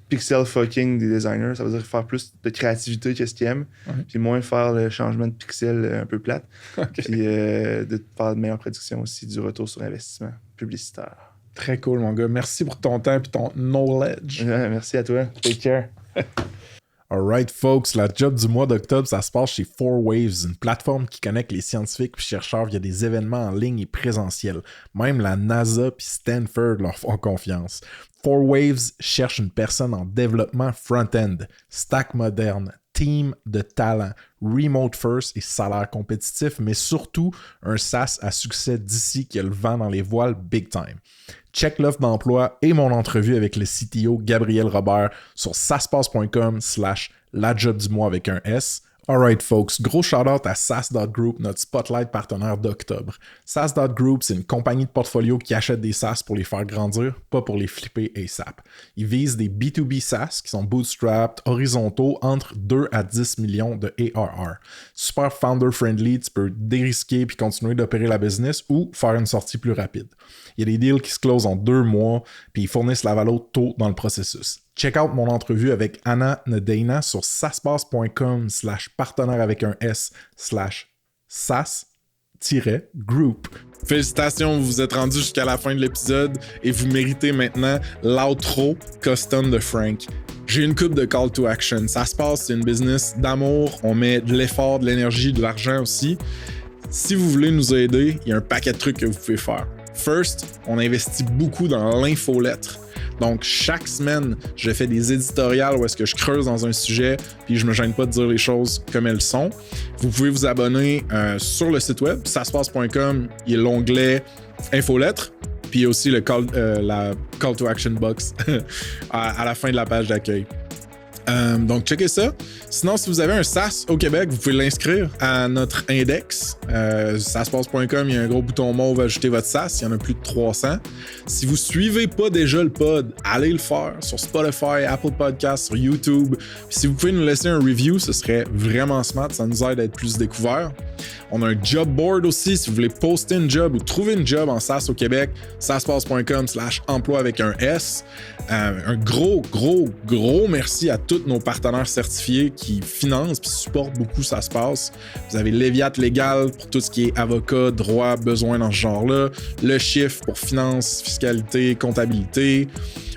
pixel fucking des designers. Ça veut dire faire plus de créativité qu'est-ce qu'ils aiment, puis moins faire le changement de pixels un peu plate, puis de faire de meilleures prédictions aussi du retour sur investissement publicitaire. Très cool, mon gars. Merci pour ton temps et ton knowledge. Ouais, merci à toi. Take care. Alright, folks, la job du mois d'octobre, ça se passe chez 4Waves, une plateforme qui connecte les scientifiques et chercheurs via des événements en ligne et présentiels. Même la NASA et Stanford leur font confiance. 4Waves cherche une personne en développement front-end, stack moderne, team de talent, remote first et salaire compétitif, mais surtout un SaaS à succès d'ici qui a le vent dans les voiles big time. Check l'offre d'emploi et mon entrevue avec le CTO Gabriel Robert sur saspace.com/lajobdumois avec un S. Alright folks, gros shout-out à SAS.Group, notre spotlight partenaire d'octobre. SAS.Group, c'est une compagnie de portfolio qui achète des SaaS pour les faire grandir, pas pour les flipper ASAP. Ils visent des B2B SaaS qui sont bootstrapped, horizontaux, entre 2 à 10 millions de ARR. Super founder-friendly, tu peux dérisquer puis continuer d'opérer la business ou faire une sortie plus rapide. Il y a des deals qui se closent en 2 mois, puis ils fournissent la valo tôt dans le processus. Check out mon entrevue avec Anna Nadena sur saspace.com/partenaire avec un S/SAS-group. Félicitations, vous vous êtes rendu jusqu'à la fin de l'épisode et vous méritez maintenant l'outro custom de Frank. J'ai une coupe de call to action. Ça se passe, c'est une business d'amour. On met de l'effort, de l'énergie, de l'argent aussi. Si vous voulez nous aider, il y a un paquet de trucs que vous pouvez faire. First, on investit beaucoup dans l'infolettre. Donc, chaque semaine, je fais des éditoriales où est-ce que je creuse dans un sujet puis je me gêne pas de dire les choses comme elles sont. Vous pouvez vous abonner sur le site web, saspace.com, il y a l'onglet infolettre, puis il y a aussi la call to action box à la fin de la page d'accueil. Donc, checkez ça. Sinon, si vous avez un SaaS au Québec, vous pouvez l'inscrire à notre index. SaaSpace.com, il y a un gros bouton mauve, ajouter votre SaaS. Il y en a plus de 300. Si vous suivez pas déjà le pod, allez le faire sur Spotify, Apple Podcasts, sur YouTube. Puis si vous pouvez nous laisser un review, ce serait vraiment smart. Ça nous aide à être plus découverts. On a un job board aussi. Si vous voulez poster une job ou trouver une job en SaaS au Québec, SaaSpace.com/emploi avec un S. Un gros merci à tous nos partenaires certifiés qui financent et supportent beaucoup Ça se passe. Vous avez Léviat Légal pour tout ce qui est avocat, droit, besoin dans ce genre-là. Le Chiffre pour finance, fiscalité, comptabilité.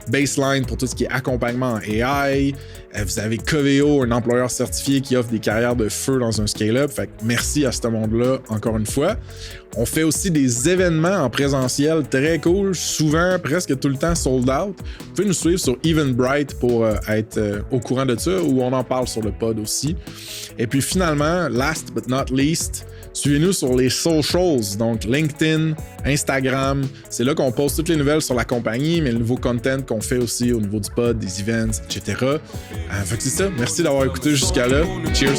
Baseline pour tout ce qui est accompagnement en AI. Vous avez Coveo, un employeur certifié qui offre des carrières de feu dans un scale-up. Fait que merci à ce monde-là encore une fois. On fait aussi des événements en présentiel très cool, souvent presque tout le temps sold out. Vous pouvez nous suivre sur Eventbrite pour être au courant de ça, ou on en parle sur le pod aussi. Et puis finalement, last but not least, suivez-nous sur les socials, donc LinkedIn, Instagram. C'est là qu'on poste toutes les nouvelles sur la compagnie, mais le nouveau content qu'on fait aussi au niveau du pod, des events, etc. Fait que c'est ça. Merci d'avoir écouté jusqu'à là. Cheers!